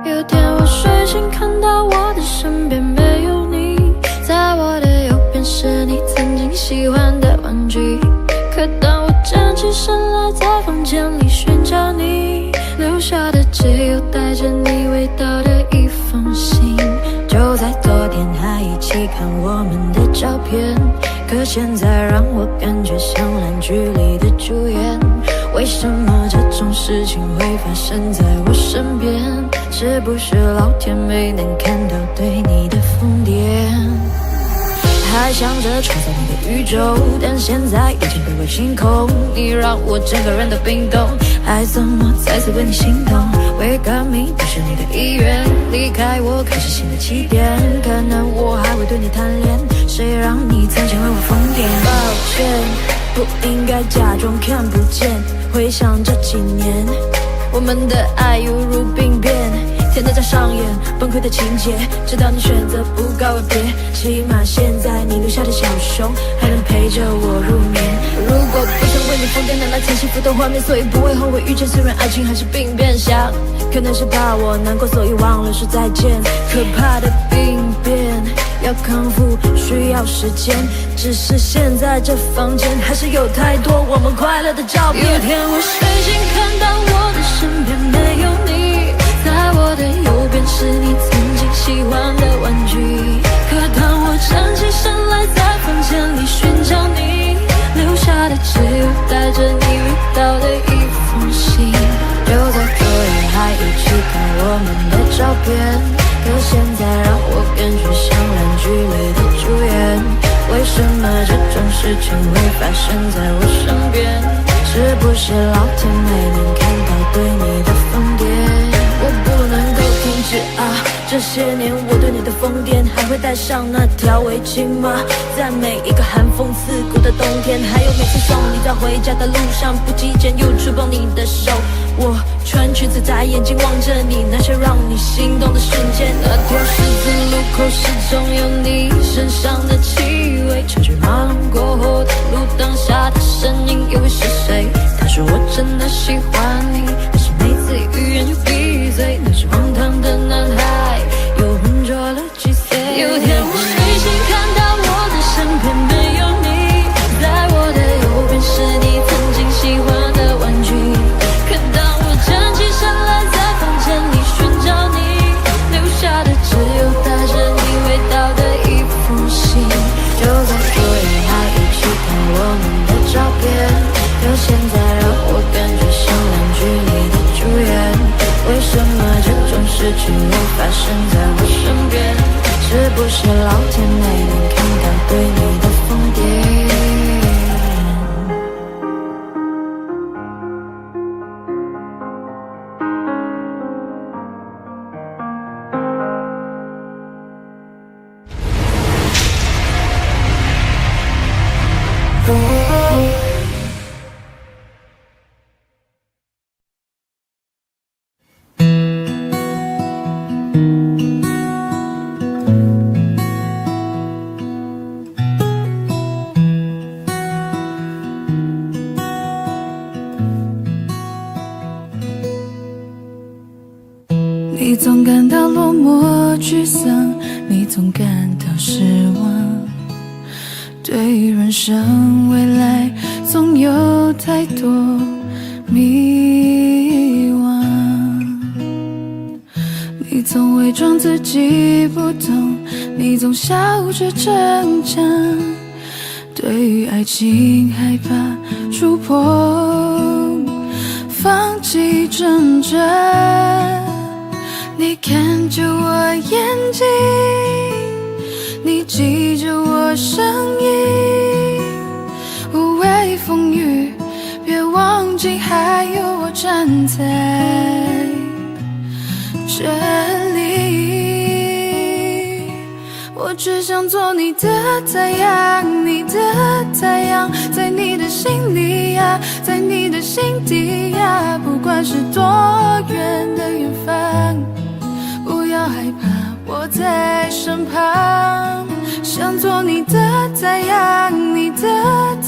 有天我睡醒，看到我的身边没有你，在我的右边是你曾经喜欢的玩具。可当我站起身来，在房间里寻找你留下的，只有带着你味道的一封信。就在昨天还一起看我们的照片，可现在让我感觉像烂剧里的主演。为什么这种事情会发生在我身边？是不是老天没能看到对你的疯癫？还想着创造你的宇宙，但现在已经被我清空。你让我整个人都冰冻，爱怎么再次为你心动？为革命不是你的意愿，离开我开始新的起点。可能我还会对你贪恋，谁让你曾经为我疯癫？抱歉，不应该假装看不见。回想这几年，我们的爱犹如病变，天天在上演崩溃的情节，直到你选择不告而别。起码现在你留下的小熊还能陪着我入眠。如果不曾为你疯癫，难来曾幸福的画面，所以不会后悔遇见。虽然爱情还是病变，想可能是怕我难过，所以忘了说再见。可怕的病变要康复需要时间，只是现在这房间还是有太多我们快乐的照片。有天我睡醒，看到我的身边没有你，在我的右边是你曾经喜欢的玩具。可当我站起身来，在房间里寻找你留下的，只有带着你味道的一封信。就在昨夜还一起看我们的照片，可现在让我感觉像烂剧里的主演。为为什么这种事情会发生在我身边？是不是老天没能看到对你的疯癫？我不能够停止啊！这些年我对你的疯癫，还会带上那条围巾吗？在每一个寒风刺骨的冬天，还有每次送你在回家的路上，不经意间又触碰你的手。我穿裙子在眼睛望着你，那些让你心动的瞬间。那条十字路口始终有你身上的气味，车水马龙过后的路灯下的身影又会是谁？他说我真的喜欢你，但是每次欲言又闭嘴，那是荒唐的男孩又浑浊了几岁。有天我睡醒看到我的身边没有你，在我的右边是你曾经喜欢的玩具。可当我站起身来在房间里寻找你，留下的只有带着你味道的一封信。就在昨夜还一起看我们的照片，可现在让我感觉像烂剧里的主演。为什么这种事情会发生在我身边？是不是老天没能看到对你的疯癫？你总感到落寞沮丧，你总感到失望，对于人生未来总有太多迷惘。你总伪装自己不懂，你总笑着逞强，对于爱情害怕触碰，放弃挣扎。你看着我眼睛，你记着我声音，无畏风雨，别忘记还有我站在这里。我只想做你的太阳，你的太阳，在你的心里呀，在你的心底呀，不管是多远的远方，不要害怕，我在身旁。想做你的太阳，你的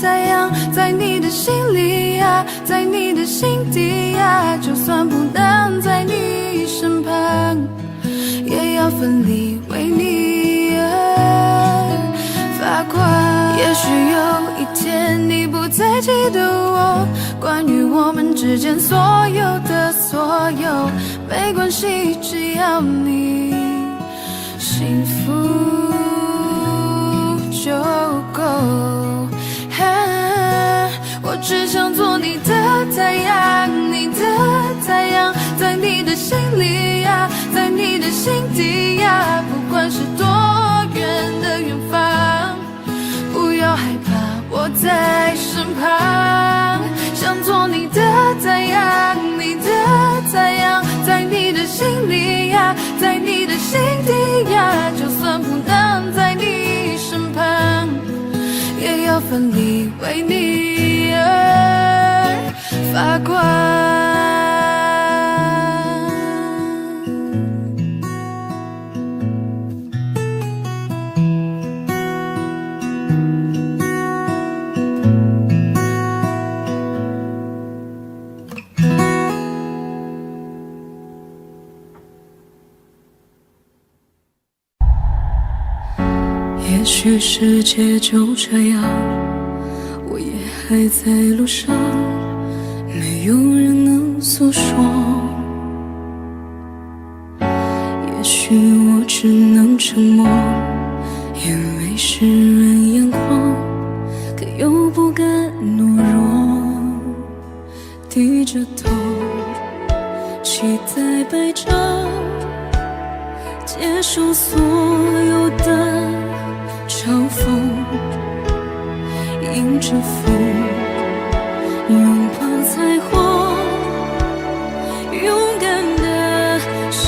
太阳，在你的心里呀，在你的心底呀，就算不能在你身旁，也要奋力为你而发光。也许有一天你不再记得我，关于我们之间所有的所有，没关系，只要你幸福就够。我只想做你的太阳，你的太阳，在你的心里呀，在你的心底呀，不管是多远的远方，不要害怕，我在身旁。想做你的太阳，你的太阳，在你的心里呀，在你的心底呀，就算不能在你身旁，也要奋力为你而发光。也许世界就这样，我也还在路上，没有人能诉说。也许我只能沉默，因为世人眼光，可又不敢懦弱。低着头，期待白昼，接受所有的嘲讽，迎着风，拥抱彩虹，勇敢地向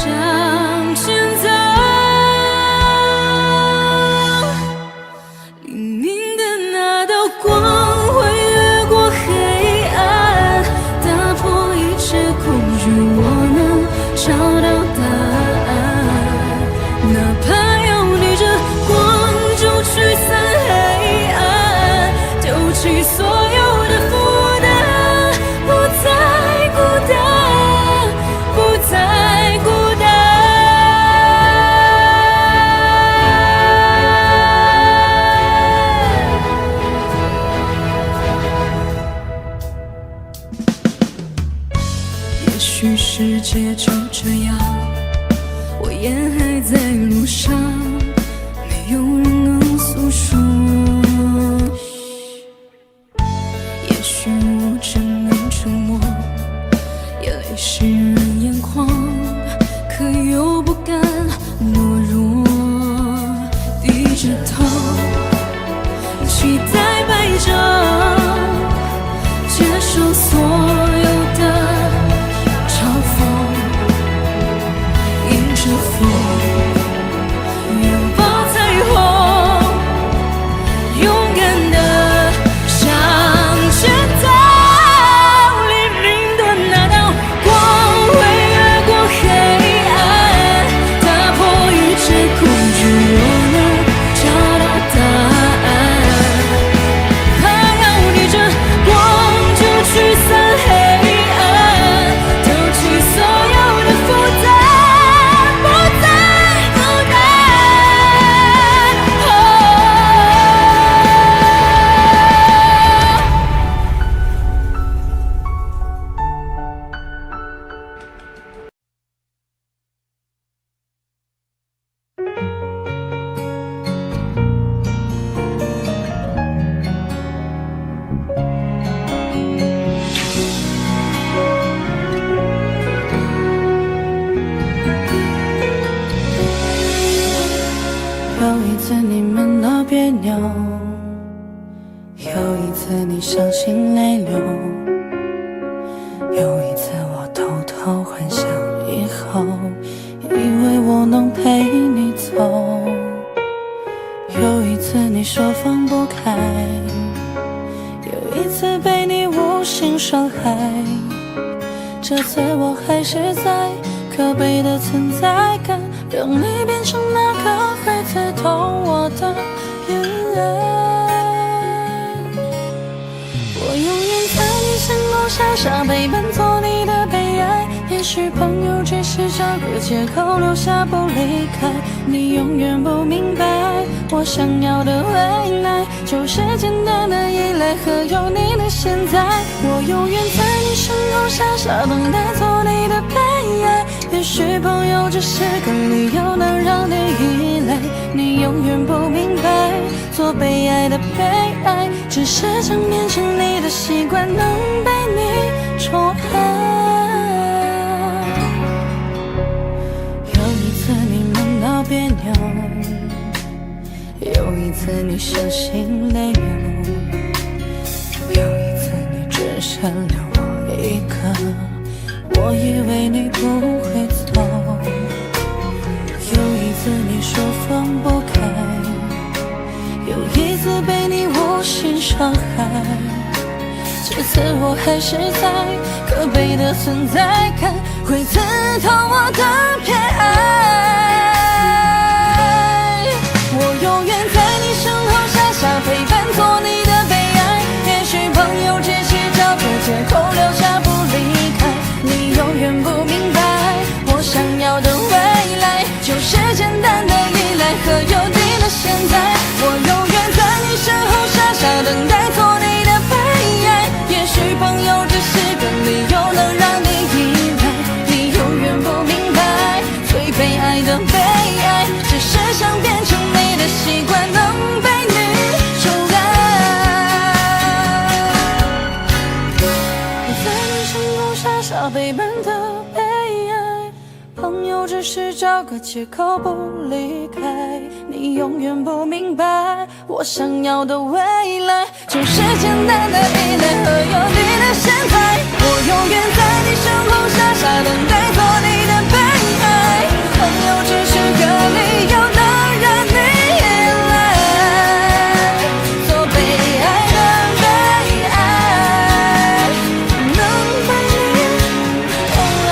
前走。黎明的那道光会越过黑暗，打破一切恐惧，我能找到答案。哪怕要逆着光就驱散黑暗，丢弃所有的负担，不再孤单，不再孤单。也许世界就这样，我也还在路上，没有人能诉说。也许我只能沉默，眼泪湿润眼眶，可又不敢懦弱，低着头，期待摆着，接受所有的嘲讽，迎着风，拥抱彩虹，勇敢地向前走。黎明的那道光会越过黑暗，打破一切恐惧，我能找到答案。怕要逆着光就驱散黑暗，丢弃所有的负担，不再孤单。有一次你们闹别扭，有一次你伤心泪流，有一次我偷偷幻想以后，以为我能陪你走。有一次你说放不开，有一次被你无心伤害，这次我还是在可悲的存在感，让你变成那个会刺痛我的眼泪。我永远在你身后傻傻陪伴，做你的悲哀。也许朋友只是找个借口留下不离开，你永远不明白，我想要的未来就是简单的依赖和有你的现在。我永远在你身后傻傻等待，做你的悲哀。也许朋友只是个理由能让你依赖，你永远不明白，做被爱的悲哀只是想变成你的习惯，能被你宠爱。有一次你们闹别扭，有一次你伤心泪流，有一次你只剩留我一个，我以为你不会走。有一次你说放不开，有一次被你无心伤害，这次我还是在可悲的存在感，会刺痛我的偏爱。我永远在你身后傻傻陪伴，做你的悲哀。也许朋友只是找个借口留下不离开，你永远不明白，我想要的未来就是简单的依赖和有你的现在。我永远在你身后傻傻等待，做你的悲哀。也许朋友只是个理由能让你依赖，你永远不明白，最被爱的悲哀只是想变成你的习惯，能被你宠爱。我在你身后傻傻陪伴的悲哀，朋友只是找个借口不离开。你永远不明白，我想要的未来就是简单的依赖和有你的现在。我永远在你身后傻傻等待做你的被爱，朋友只是个理由能让你依赖，做被爱的被爱，能陪你到老。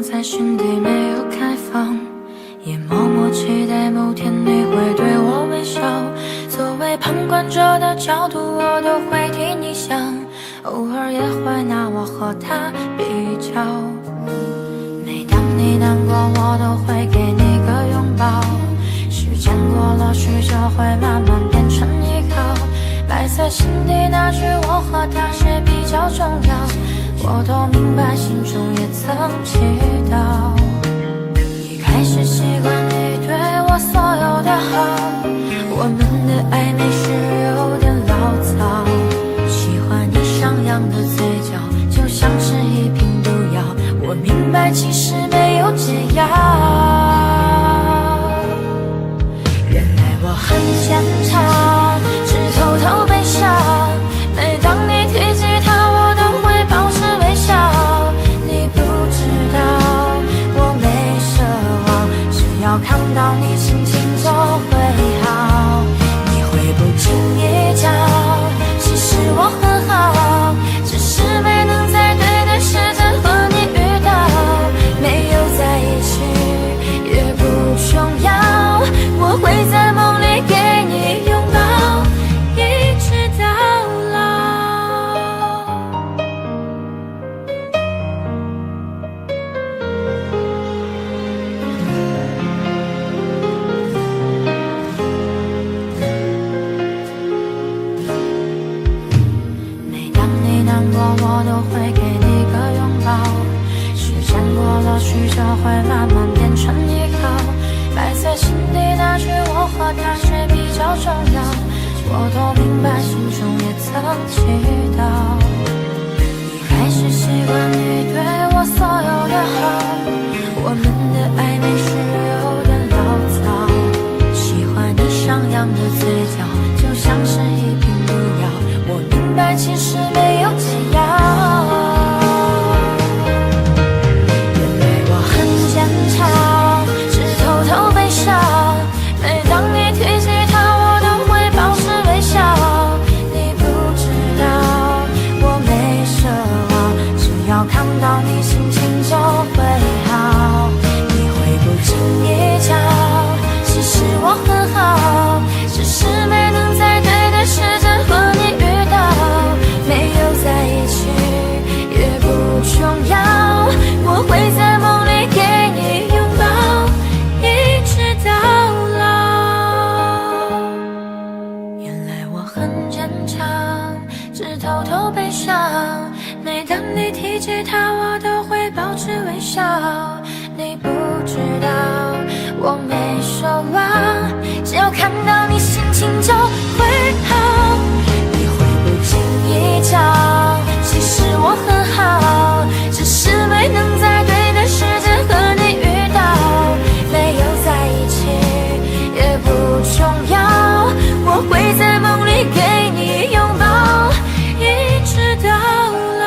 在心底没有开放，也默默期待某天你会对我微笑。作为旁观者的角度，我都会替你想，偶尔也会拿我和他比较。每当你难过，我都会给你个拥抱。时间过了许久，会慢慢变成依靠。埋在心底那句我和他谁比较重要，我都明白，心中也曾祈祷。一开始习惯你对我所有的好，我们的暧昧是有点潦草。喜欢你上扬的嘴角，就像是一瓶毒药。我明白，其实没有解药。原来我很坚强，只偷偷悲伤。每当你提起他，我都会保持微笑。你不知道我没奢望，只要看到你心情就会好。你会不经意讲，其实我很好，只是没能在对的时间和你遇到。没有在一起也不重要，我会在梦里给你拥抱，一直到我都会给你个拥抱。时间过了许久，会慢慢变成依靠。埋在心底那句我和他谁比较重要，我都明白，心中也曾祈祷。一开始习惯你对我所有的好，我们的暧昧是有点潦草。喜欢你上扬的嘴角，就像是一瓶毒药。我明白，其实没有解药。原来我很坚强，只偷偷悲伤。每当你提起他，我都会保持微笑。你不知道我没奢望，只要看到你心情就会好。你会不经意讲，其实我很好，只是没能在对的时间和你遇到。没有在一起也不重要，我会在梦里给你拥抱，一直到老。原来我很坚强，只偷偷悲伤。每当你提起他，我都会保持微笑。你不知道我没奢望，只要看到你心情就会好。你会不经意讲，其实我很好，只是没能在对的时间和你遇到。没有在一起也不重要，我会在梦里给你拥抱，一直到老。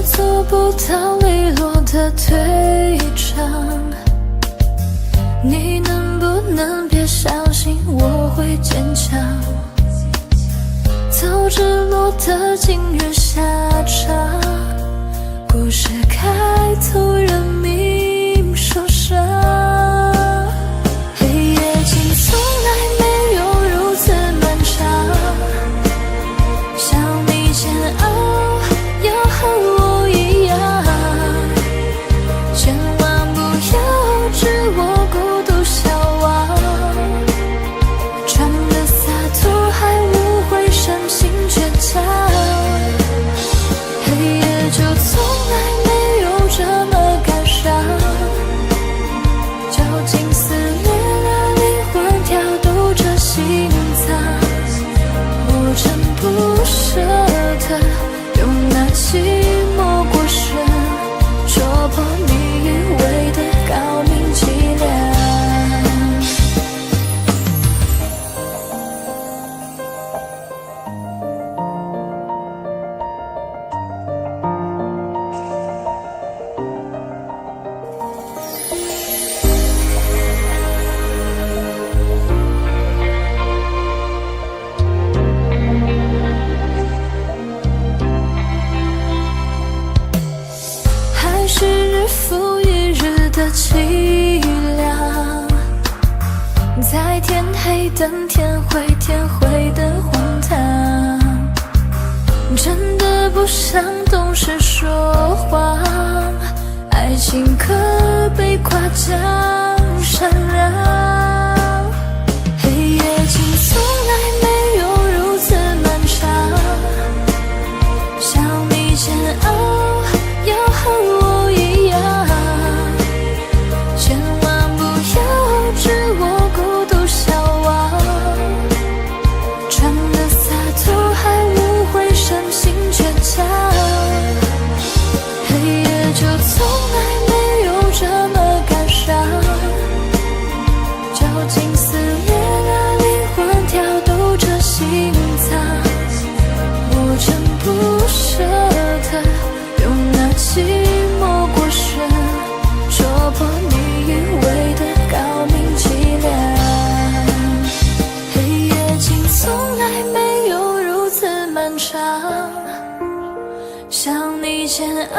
做不到利落的退场，你能不能别相信我会坚强？早知落得今日下场，故事开头人命受伤。黑夜竟从来没有如此漫长，想你煎熬要和我一样，千万不要置我孤独消亡，装的洒脱还无悔深情倔强，黑夜就从来没有这么感伤，绞尽撕裂了灵魂，跳动着心脏，我真不舍得用那寂寞过深戳破你以为的高明伎俩。还是日复一日的凄凉，在天黑等天灰，天灰的荒唐，真的不想懂事说谎，爱情可被夸奖善良，黑夜竟从来没有如此漫长，想你煎熬要和我一样，千万不要置我孤独消亡，装的洒脱还无悔深情倔强，黑夜就从来没有这么感伤，绞尽撕裂了灵魂，跳动着心脏，我真不舍得用那寂寞过深戳破你以为的高明伎俩，黑夜竟从来没有如此漫长，想你煎熬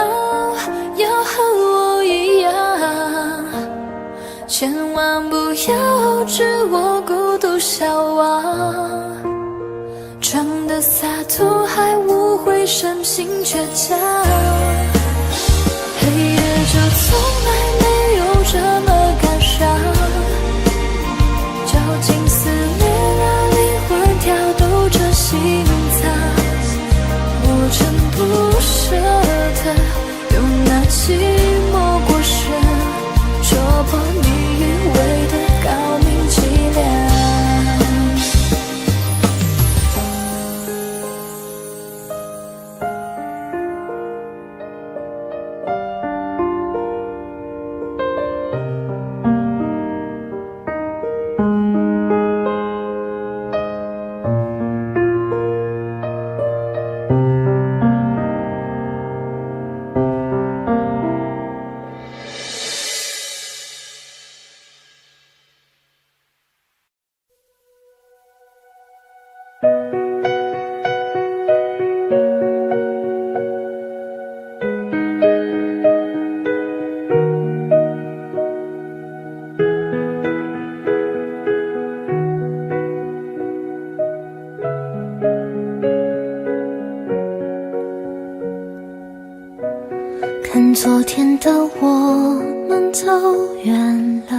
要和我一样，千万不要置我孤独消亡，装的洒脱还无悔深情倔强，黑夜就从来没有这么感伤，绞尽撕裂了灵魂，跳动着心脏，我真不舍得用那寂寞过深戳破你以为的高明伎俩。看昨天的我们走远了，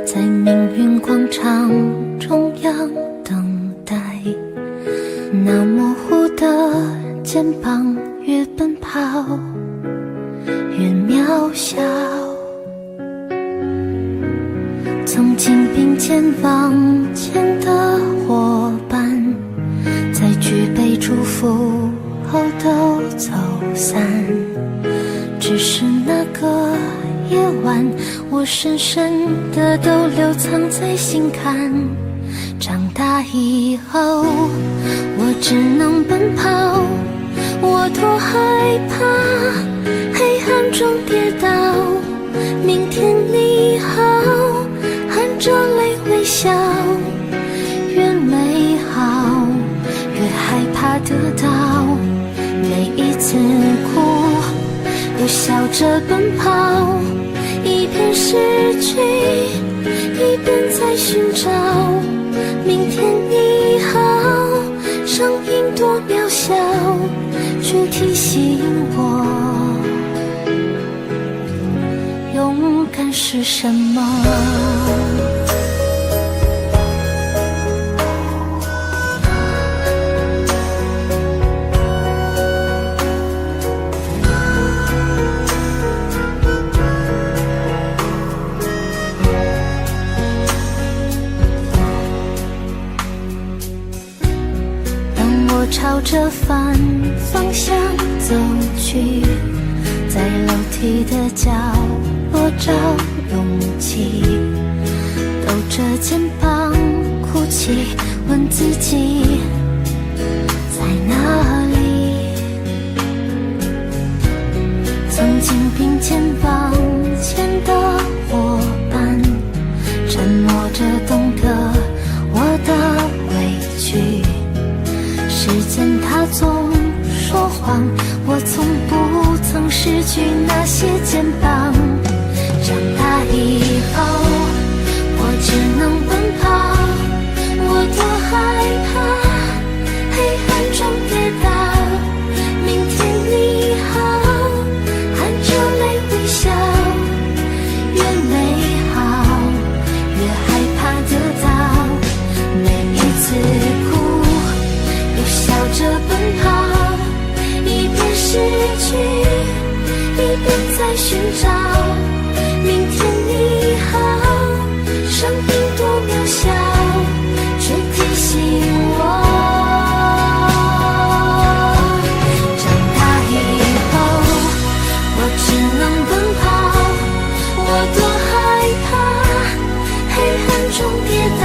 在命运广场中央等待，那模糊的肩膀越奔跑越渺小。曾经并肩往前的伙伴，在举杯祝福后都走散。只是那个夜晚，我深深的都留藏在心坎。长大以后，我只能奔跑，我多害怕黑暗中跌倒。明天你好，含着泪微笑，越美好越害怕得到。每一次哭又笑着奔跑，一边失去一边在寻找。明天你好，声音多渺小，却提醒我勇敢是什么。朝着反方向走去，在楼梯的角落找勇气，抖着肩膀哭泣，问自己在哪里。曾经并肩往前的伙伴，沉默着懂得我的委屈。时间它总说谎，我从不曾失去那些肩膀。长大以后，我只能奔跑，我多害怕黑暗中跌倒。明天你好，含着泪微笑，越美好越害怕得到。每一次哭笑着奔跑，一边失去一边在寻找。明天你好，声音多渺小，却提醒我长大以后，我只能奔跑，我多害怕黑暗中跌倒。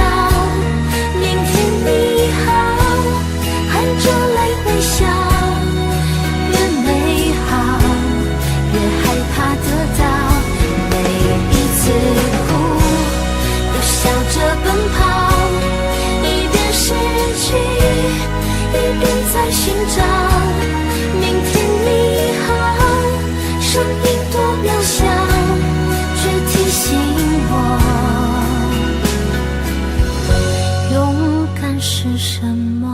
明天你好，含着泪微笑，越美好越害怕得到。每一次哭又笑着奔跑，一边失去一边在寻找。明天你好，声音多渺小，却提醒我勇敢是什么。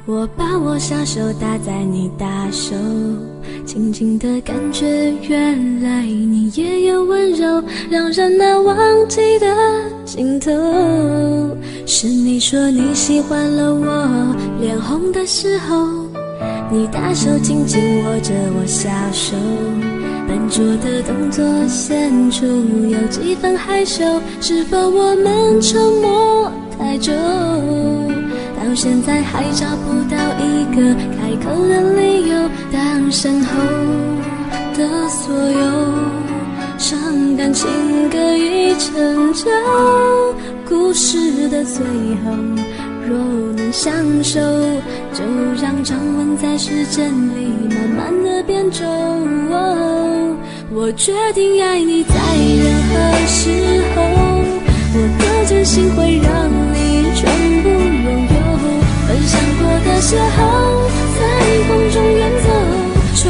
我把我小手搭在你大手，轻轻的感觉，原来你也有温柔，让人难忘记的尽头。是你说你喜欢了我脸红的时候，你大手紧紧握着我小手，笨拙的动作显出有几分害羞。是否我们沉默太久，到现在还找不到一个开口的理由？当身后的所有伤感情歌已成就，故事的最后，若能相守，就让长吻在时间里慢慢的变皱。我决定爱你在任何时候，我的真心会让你全部拥有。分享过的邂逅，在风中远走，重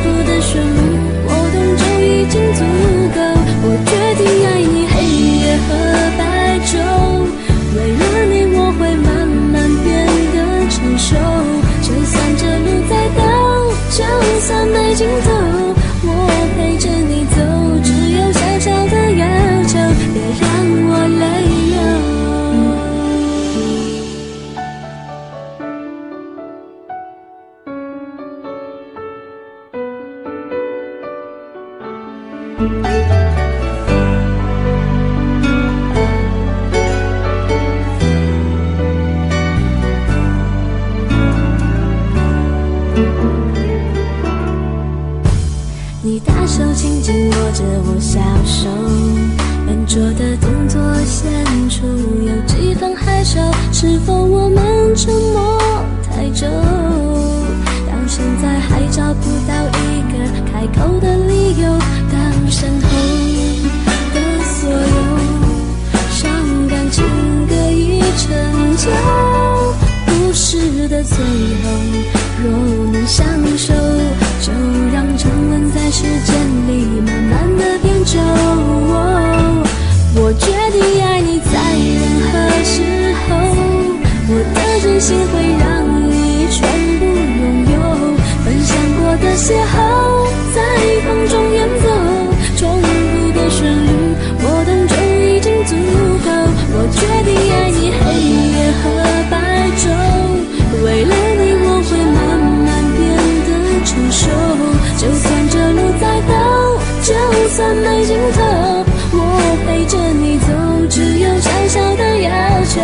复的旋律，我懂就已经足够。我决定爱你黑夜和白昼，为了你我会慢慢变得成熟。就算这路再陡，就算没尽头，我陪着你走，只有小小的要求，别让我泪流。你大手轻轻握着我小手，笨拙的动作显出有几分害羞，是否我们沉默太久，到现在还找不到一个开口的理由。当身后的所有伤感情歌已成就，故事的最后若能相守，就让沉沦在时间里慢慢的变皱。我决定爱你在任何时候，我的真心会让你全部拥有。分享过的邂逅，在风中远走，重复的旋律，我懂就已经足够。我决定爱你黑夜和白昼，为了你我会慢慢变得成熟。就算这路再陡，就算没尽头，我陪着你走，只有小小的要求。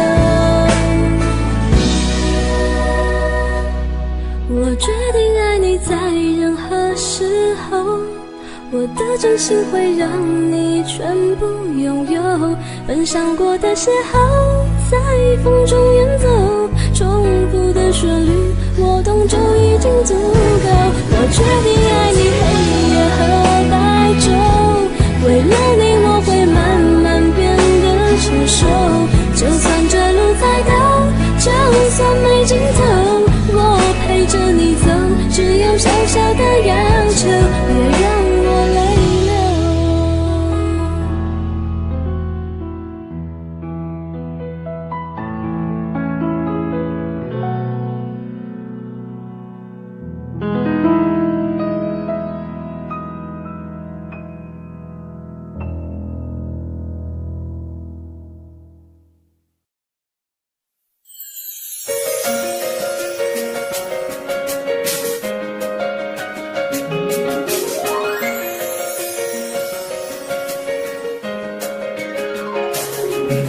我决定爱你在任何时候，我的真心会让你全部拥有。分享过的邂逅，在风中远走，重复的旋律，我懂就已经足够。我决定爱你黑夜和白昼，为了你我会慢慢变得成熟。就算这路再陡，就算没尽头，我陪着你走，只有小小的要求，别让我泪流。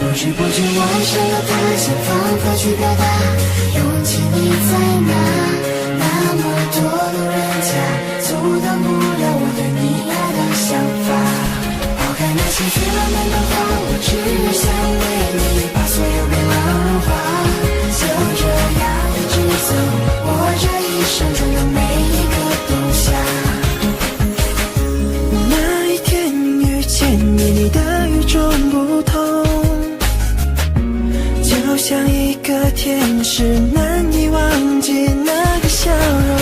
不知不觉爱上了他，想方法去表达，勇气你在哪？那么多路人甲，阻挡不了我对你爱的想法。抛开那些最浪漫的话，我只想为你把所有变浪融化。就这样一直走，我这一生中的每一个冬夏。那一天遇见你，你的与众不同，就像一个天使，难以忘记那个笑容。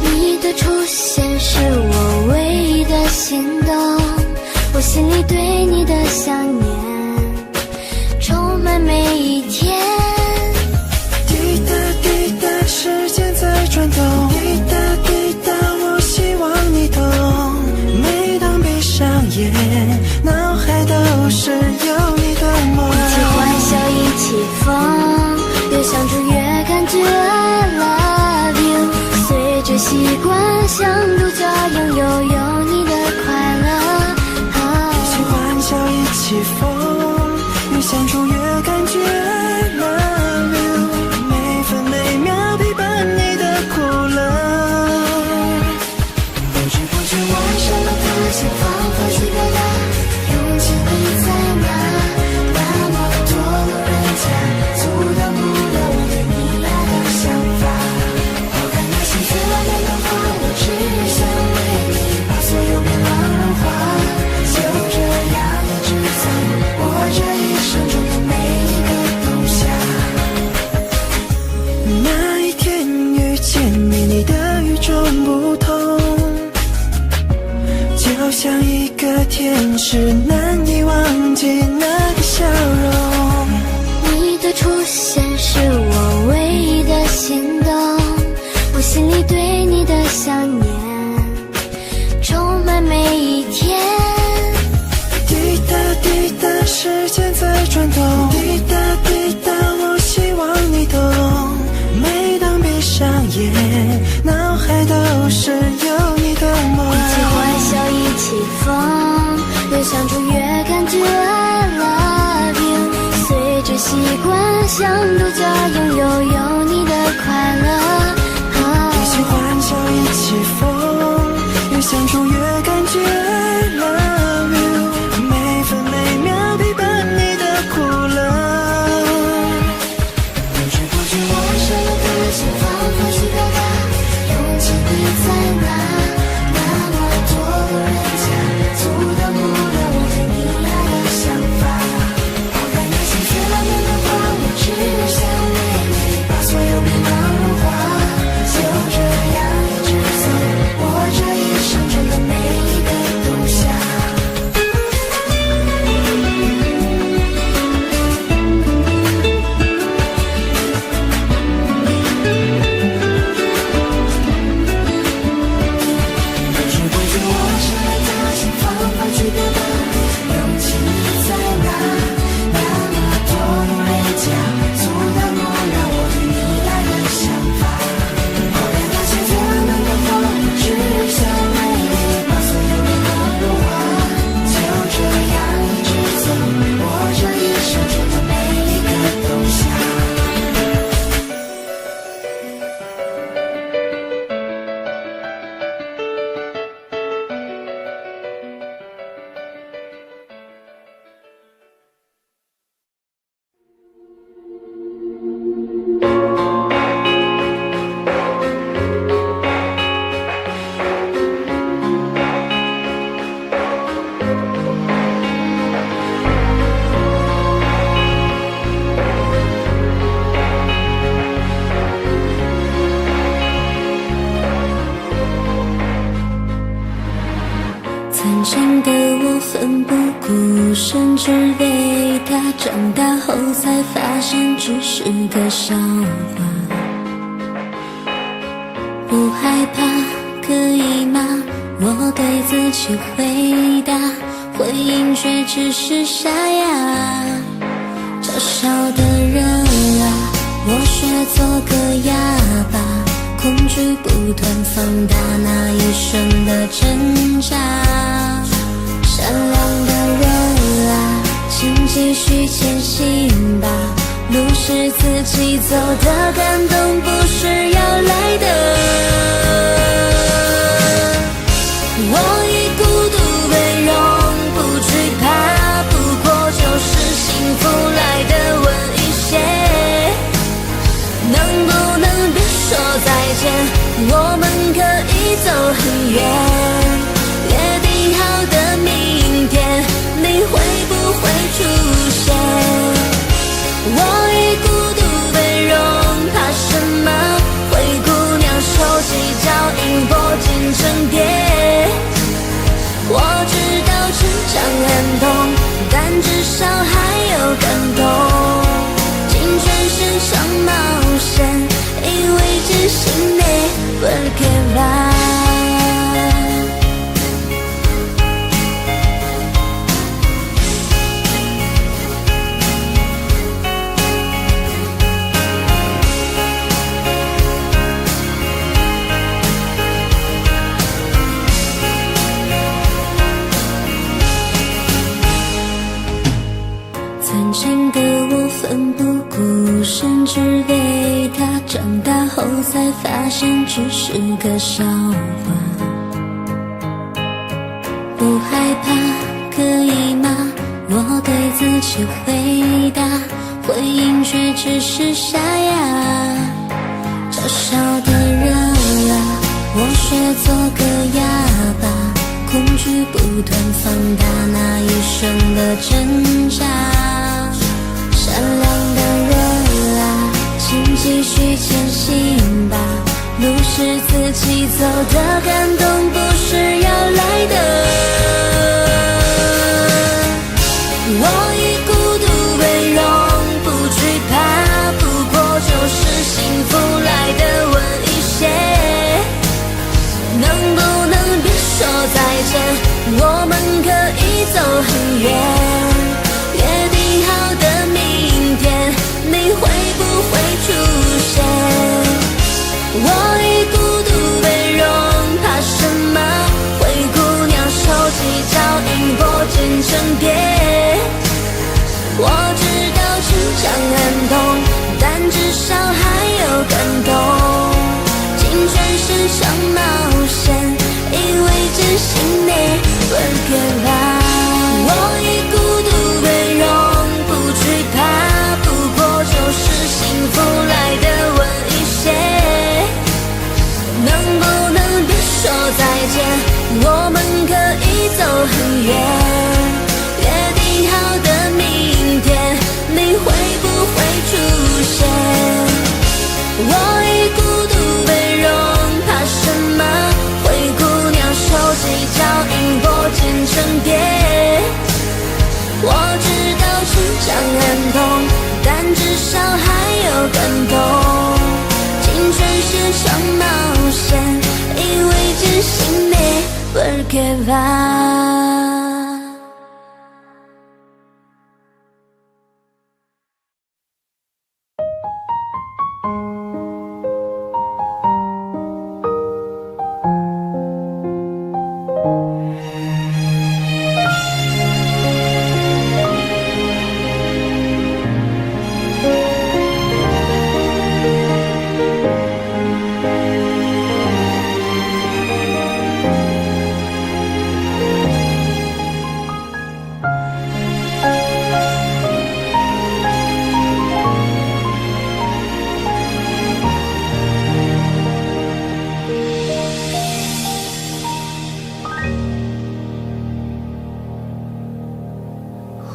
你的出现是我唯一的心动，我心里对你的想念充满每一天。滴答滴答，时间在转动，滴答滴答，我希望你懂。每当闭上眼，脑海都是有你的梦。一起欢笑，一起疯，越相处越感觉 I love you。随着习惯，像独角拥有你的快乐。一起欢笑，一起疯，越相处越感觉 I love you。每分每秒陪伴你的苦乐。不知不觉我爱上了他，想方法去表达，勇气你在哪？那么滴答滴答，我希望你懂。每当闭上眼，脑海都是有你的梦。一起欢笑，一起疯，越相处越感觉 I love you。随着习惯，像独家拥有你的快乐。一起欢笑，一起疯，越相处越感觉 I love you。每分每秒陪伴你的苦乐。不知不觉，我想要的心仿佛去表达，勇气你在哪？那么多路人甲，阻挡不了我对你爱的想法。抛开那些绚烂的话，我只留下泪，把所有迷茫融化。就这样一直走，我这一生中的每一个冬夏。不知不觉，我深爱的心仿佛去表达，勇气你在哪？那么多路人甲，阻挡不了我对你爱的想法。抛开那些绚烂的话，我只留下泪，把所有迷茫融化。就这样一直走，我这一生中的每一个冬夏。曾经的我奋不顾身，只为他，长大后才发现只是个笑话。不害怕，可以吗？我对自己回答，回应却只是沙哑。嘲笑的人啊，我学做个哑巴，恐惧不断放大那一瞬的挣扎。善良的人啊，请继续前行吧，路是自己走的，感动不是要来的。我以孤独为荣，不惧怕，不过就是幸福来的晚一些。能不能别说再见，我们可以走很远。约定好的明天，你会不会出现？我以孤独为荣，怕什么？灰姑娘手起脚印，破茧成蝶。我知道成长很痛，但至少还有感动。尽全身上冒险，因为真心的perché va。曾经的我奋不顾身，只为他，长大后才发现只是个笑话。不害怕，可以吗？我对自己回答，回应却只是沙哑。嘲笑的人啊，我学做个哑巴，恐惧不断放大那一瞬的挣扎。善良的人啊，请继续前行吧，路是自己走的，感动不是要来的。我以孤独为荣，不惧怕，不过就是幸福来的晚一些。能不能别说再见，我们可以走很远。约定好的明 together。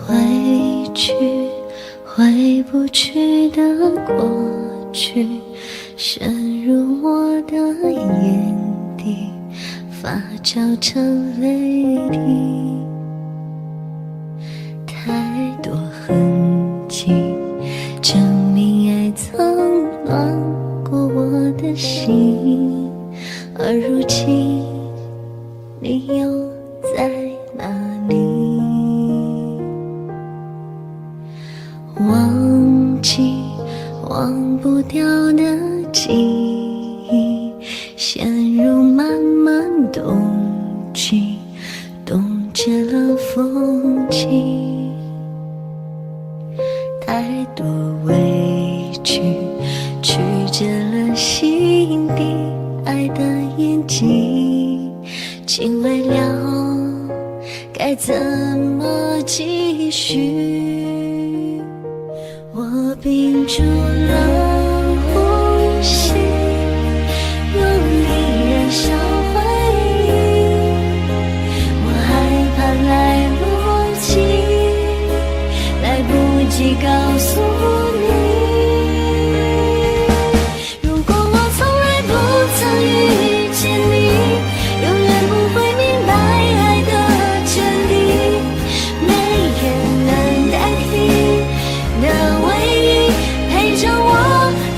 回去，回不去的过去，深入我的眼底，发酵成泪滴。太多痕迹，证明爱曾暖过我的心，而如今你又在哪里？忘记忘不掉的记忆，陷入漫漫冬季，冻结了风景。太多委屈，曲折了心底爱的眼睛，竟未了该怎么继续？我屏住了呼吸，用力燃烧回忆。我害怕来不及，来不及告诉你。如果我从来不曾遇见你，永远不会明白爱的真谛，没人能代替的唯一，陪着我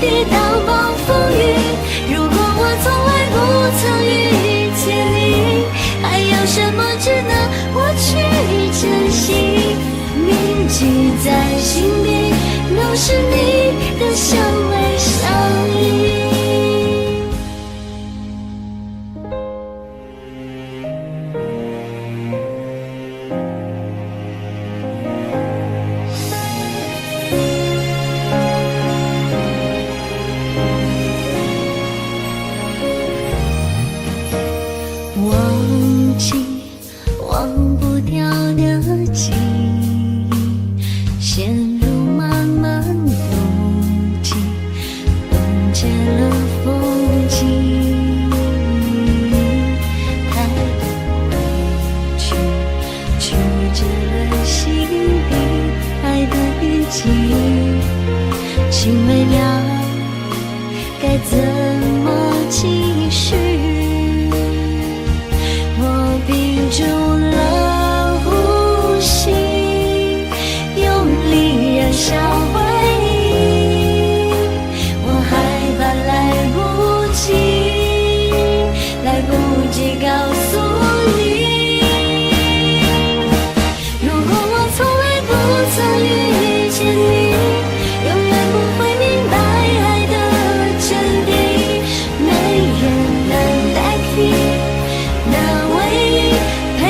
抵挡暴风雨。如果我从来不曾遇见你，还有什么值得我去珍惜？铭记在心底，都是你的相偎相依。忘记忘不掉的记忆，陷入漫漫冬季，冻结了风景。太多委屈，曲折了心底爱的印记，竟未了该怎么继续？我屏住了呼吸，用力燃烧回忆。我害怕来不及，来不及告诉你。如果我从来不曾遇见你，永远不会明白爱的真谛，没人能代替的唯一，陪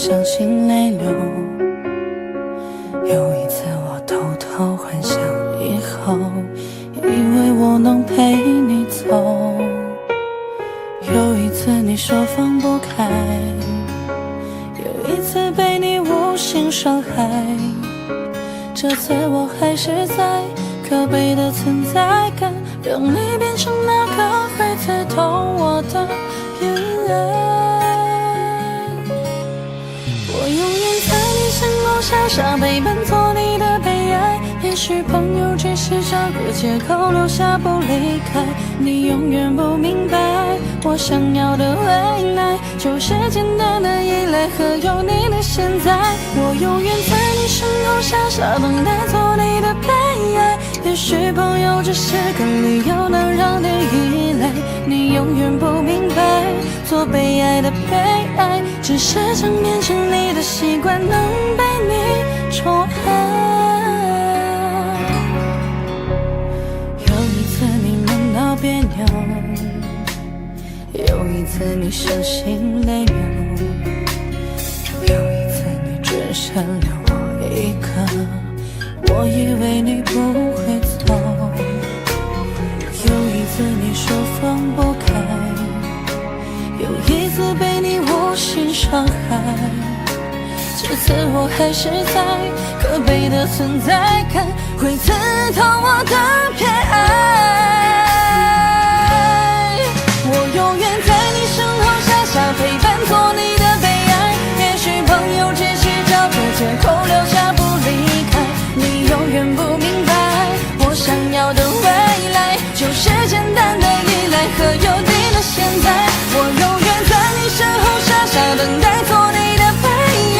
伤心泪流。有一次我偷偷幻想以后，以为我能陪你走。有一次你说放不开，有一次被你无心伤害。这次我还是在可悲的存在感，让你变成那个会刺痛我的眼泪。我永远在你身后傻傻陪伴，做你的悲哀。也许朋友只是找个借口留下不离开，你永远不明白，我想要的未来就是简单的依赖和有你的现在。我永远在你身后傻傻等待，做你的悲哀。也许朋友只是个理由能让你依赖，你永远不明白，做被爱的悲哀只是想变成你的习惯，能被你宠爱。有一次你闷到别扭，有一次你伤心泪流，有一次你只剩了我一个，我以为你不会走。有一次你说放不开，有一次被你无心伤害。这次我还是在可悲的存在感，会刺痛我的偏爱。我永远在你身后傻傻陪伴，做你的悲哀。也许朋友只是找个借口留下不离开，你永远不明白，我想要的未来就是简单的依赖和有你的现在。我永远在你身后傻傻等待，做你的悲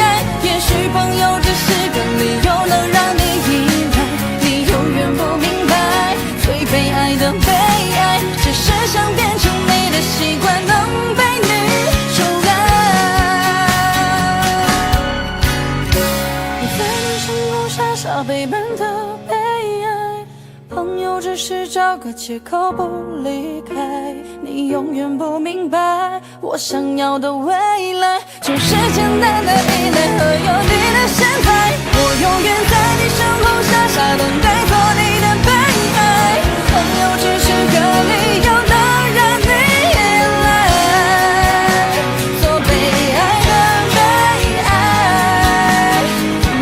哀。也许朋友只是个理由能让你依赖，你永远不明白，最悲哀的悲哀只是想变成你的习惯，能被你宠爱。我在你身后傻傻陪伴的悲哀，朋友只是找个借口不离开，你永远不明白，我想要的未来就是简单的依赖和有你的现在。我永远在你身后傻傻等待，做你的悲哀。朋友只是个理由能让你依赖，做被爱的悲哀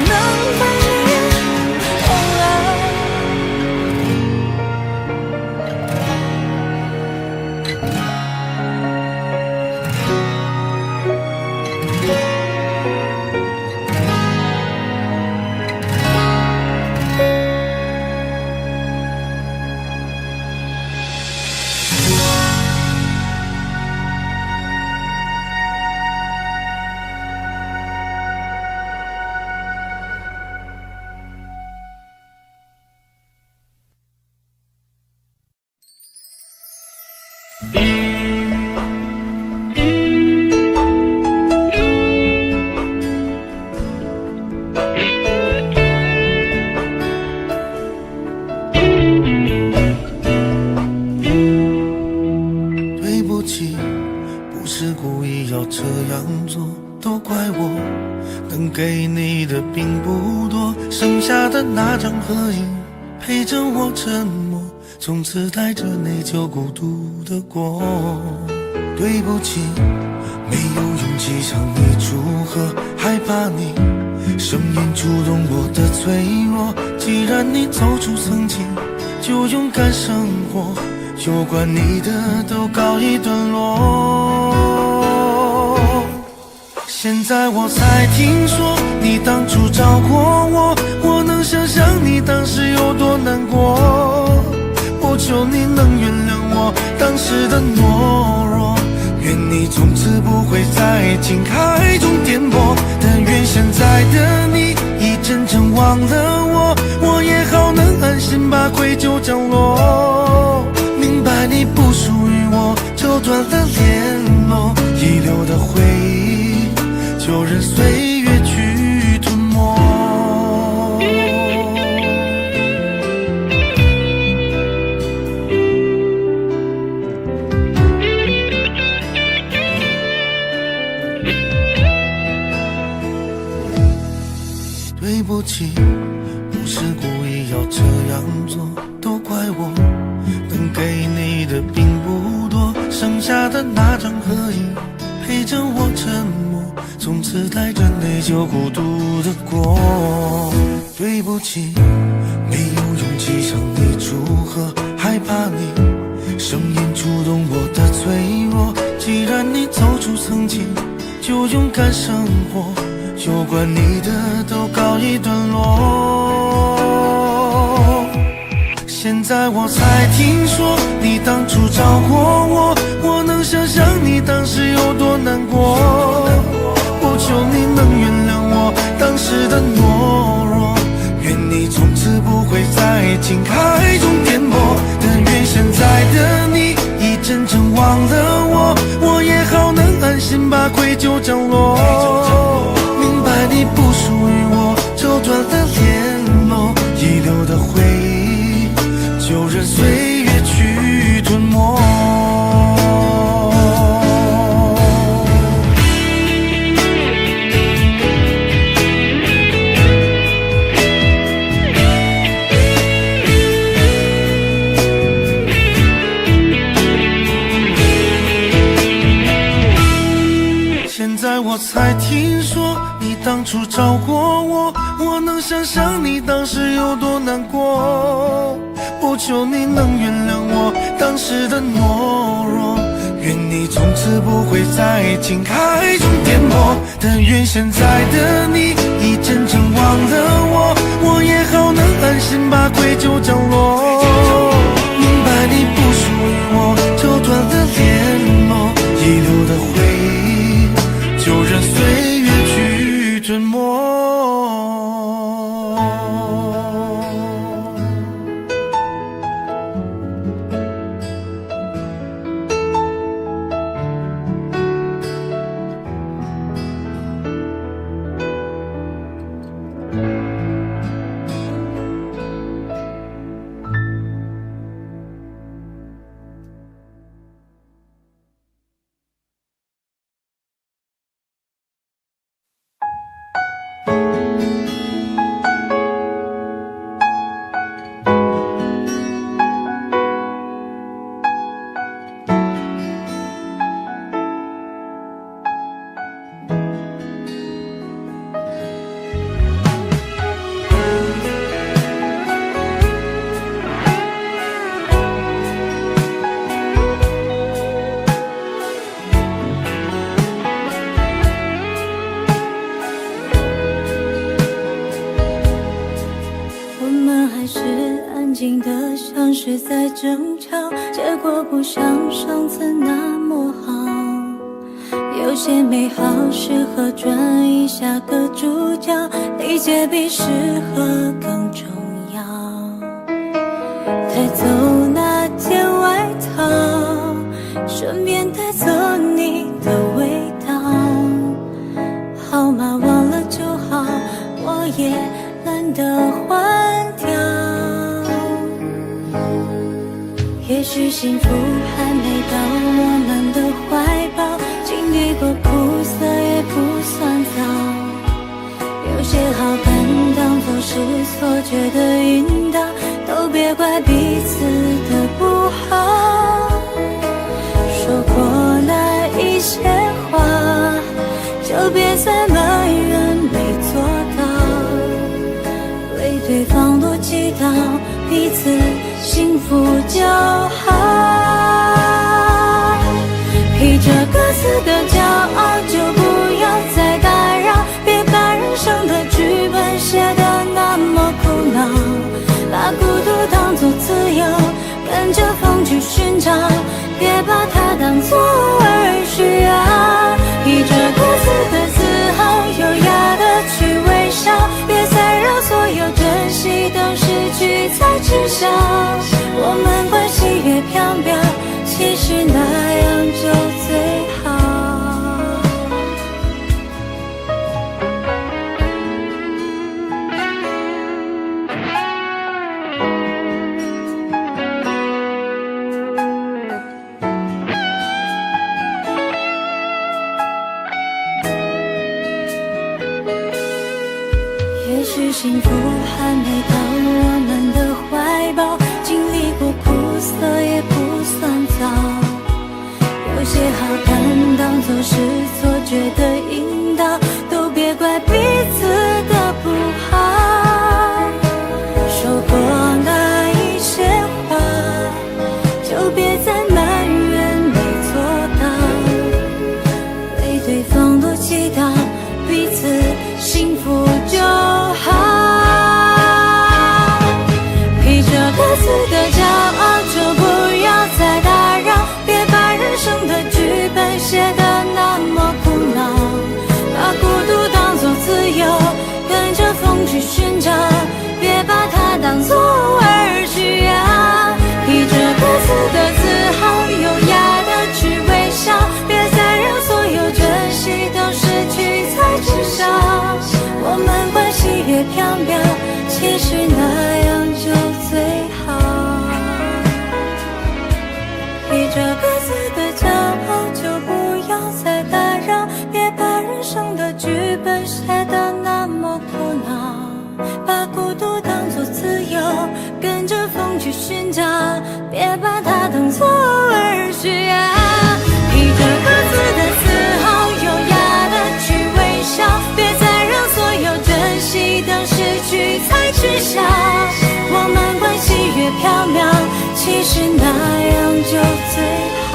能被你宠爱。对不起，不是故意要这样做，都怪我，能给你的并不多，剩下的那张合影陪着我沉默，从此带着内疚孤独的过。对不起，没有勇气向你祝贺，害怕你声音触动我的脆弱。既然你走出曾经，就勇敢生活，有关你的都告一段落。现在我才听说你当初找过我，我能想象你当时有多难过。我求你能原谅我当时的懦弱，愿你从此不会在情海中颠簸。但愿现在的你已真正忘了我，我也好能安心把愧疚降落。明白你不属于我，就断了联络，遗留的回忆就任岁月去吞没。给你的并不多，剩下的那张合影陪着我沉默，从此带着内疚孤独的过。对不起，没有勇气向你祝贺，害怕你声音触动我的脆弱。既然你走出曾经，就勇敢生活，有关你的都告一段落。现在我才听说你当初找过我，我能想象你当时有多难过。不求你能原谅我当时的懦弱，愿你从此不会在爱情海中颠簸。但愿现在的你已真正忘了我，我也好能安心把愧疚降落。明白你不属于我，就断了联络，遗留的回忆就任岁月去吞没。现在我才听说你当初找过我，我能想象你当时有多难过。不求你能原谅我当时的懦弱，愿你从此不会在爱情海中颠簸。但愿现在的你已真正忘了我，我也好能安心把愧疚降落。明白你不属于我，就断了联络，遗留的回忆就任岁月去吞没。像是在争吵，结果不像上次那么好。有些美好适合转移下个主角，理解比适合更重要。带走那件外套，顺便带走你的味道。号码忘了就好，我也懒得换掉。也许幸福还没到我们的怀抱，经历过苦涩也不算早。有些好感当作是错觉的引导，都别怪彼此的不好。说过那一些话，就别再埋怨没做到，为对方多祈祷，彼此幸福就好。披着各自的骄傲，就不要再打扰，别把人生的剧本写得那么苦恼。把孤独当作自由，跟着风去寻找，别把它当作而需要。披着各自的自豪，优雅的去微笑，别再让所有珍惜都失去才知晓。我们关系越飘渺，其实那样就最好。也许幸福还没到我们的怀抱，经历过苦跟着风去寻找，别把它当作儿需要。披着各自的自豪，优雅的去微笑，别再让所有珍惜等失去才知晓。我们关系越缥缈，其实那样就最好。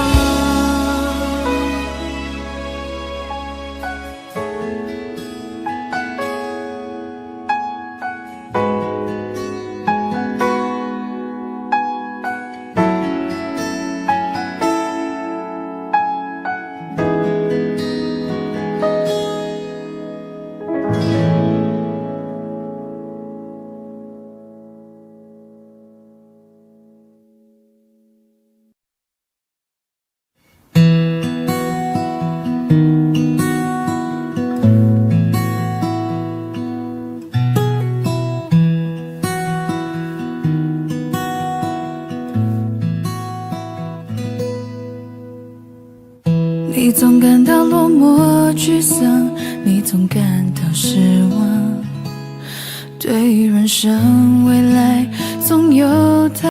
你总感到落寞沮丧，你总感到失望，对于人生未来总有